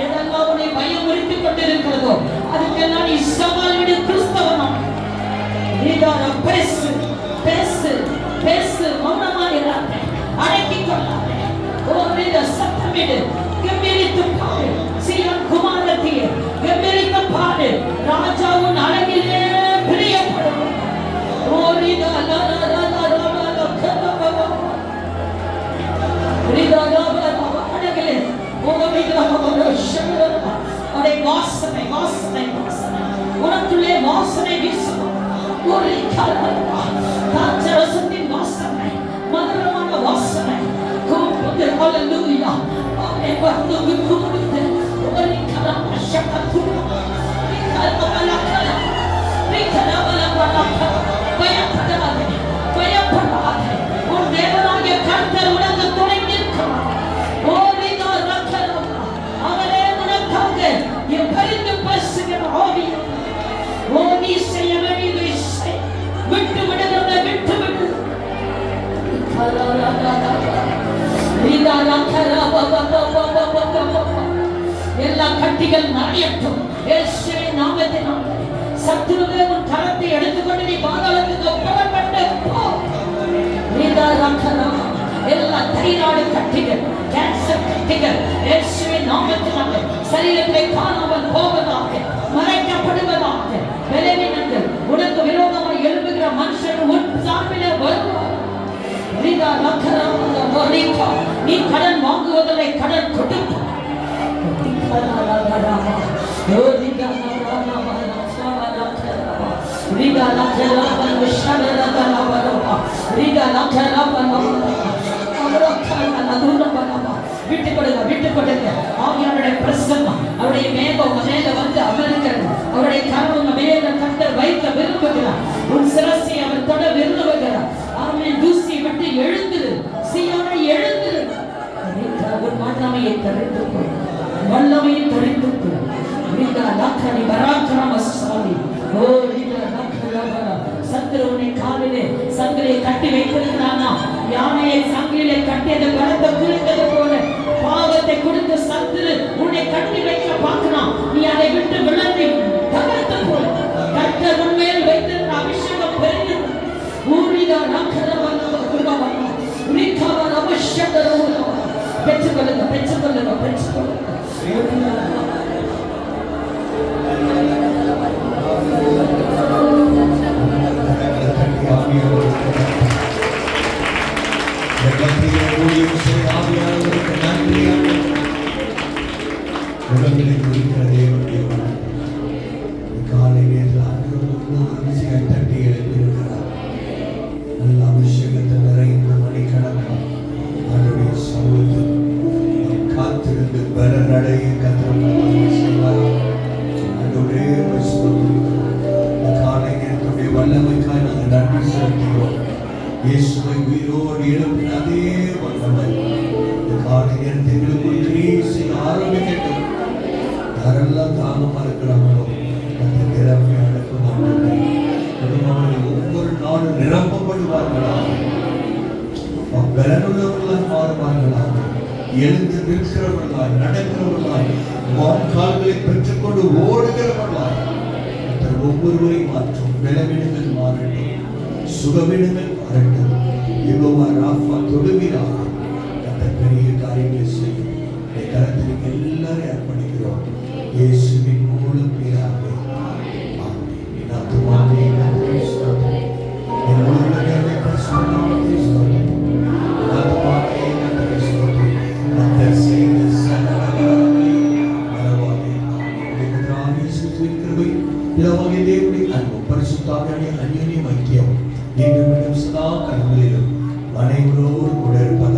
எதெல்லாம் உன்னை பயமுறுத்திக் கொண்டிருக்கிறதோ அதுக்கெல்லாம் நீ சவால் விடு. கிறிஸ்தவனா பேசு மௌனமாக இராதே, அடக்கிக் கொள்ளாதே. ஓ சத்தமிடு, கம்பீரித்து பாடு. சீயோன் குமாரத்தியே கம்பீரித்து பாடு. ராஜாவின் அழகிலே பிரியப்படும். ஓ அழகிலே வாசனை உனக்குள்ளே வாசனை வீசும். ஒரு தாட்சரசத்தின் வாசனை, மதுரமான வாசனை. Hallelujah. Amen. Waktu berkumpul, orang kalah masyarakat turun. Kalah balakala, kalah balakala. Banyak pada. Orang dewan yang kantor orang keturing dirkam. Orang itu orang kalah. Awalnya orang kaget. Yang paling lepas segera hobi. Orang ini saya beri dosa. Betul. எல்லா கட்டிகள் மறையட்டும் இயேசுவின் நாமத்தினாலே. சத்துருவே உன் கரத்தை எடுத்துக்கொண்டு நீ பாதாளத்துக்கு புறப்பட்டு போ. எல்லா தைராய்டு கட்டிகள், கேன்சர் கட்டிகள் இயேசுவின் நாமத்தினாலே சரீரத்திலே காணாமல் போவதாக, மறைக்கப்படுவதாக. பலவீனங்கள், உனக்கு விரோதமாக எழுப்புகிற மனுஷன் உன் சார்பிலே வருவார். நீ கடன் வாங்குவதில்லை, கடன் கொடுப்பார். விட்டுக்கொடுங்க. ஆவியானுடைய பிரசன்னம், அவருடைய மேகம் மேல வந்து அமர்கிறது. அவருடைய கரம் மேல கர்த்தர் வைக்க விரும்புகிறார். உன் சிரசை அவர் தொட விரும்புகிறார். ஆமென். தூசி விட்டு எழுந்திரு, சீயோனே எழுந்திரு. உன் வல்லமையை தெரிந்துக்கொள், வல்லமையை தெரிந்துக்கொள். நீ பராக்கிரமசாலி. ஓ சத்துருவனை காலிலே சங்கிலியை கட்டி வைத்திருக்கிறானா? யானையை சங்கிலே கட்டியது பலத்தை குறித்தது போல பாவத்தை கொடுத்து சத்துரு உன்னை கட்டி வைக்க பார்க்கிறான். நீ அதை விட்டு விழுந்து தகர்த்து போல கர்த்தர் உன்மேல் வைத்திருக்கிற அபிஷேகம் பெருகிறது. பெற்றுக்கொள்ளுங்க. இயேசுவை உயிரோடு எழுப்பின அதே வல்லமை இந்த காலை நேரத்தில் கிரீசி ஆரம்பிக்கட்டும். யாரெல்லாம் தாகமாக இருக்கிறாங்களோ அந்த நிரம்பி அடக்கும் குடும்பங்கள் ஒவ்வொரு நாளும் நிரப்பப்படுவார்களா, பலனுள்ளவர்களாய் மாறுவார்களா, எழுந்து நிற்கிறவர்களாய், நடக்கிறவர்களாய், கால்களை பெற்றுக்கொண்டு ஓடுகிறவர்களாய் ஒவ்வொருவரையும் மாற்றும். பலவீனங்கள் மாறட்டும், சுகவீனங்கள் மாறட்டும். யெகோவா ராஃபா தொடுவீராக. அந்த பெரிய காரியங்களை செய்யும் கரத்திற்கு எல்லாரையும் அர்ப்பணிக்கிறோம். இயேசுவின் மூலம் பிதா இயேசுவின் கிருபை பிதாவாகிய தேவனுடைய அன்பும் பரிசுத்தாவியாகிய அந்யோன்ய ஐக்கியம் இன்றும் சதா காலங்களிலும் அனைவரோடு கூட இருப்பார்.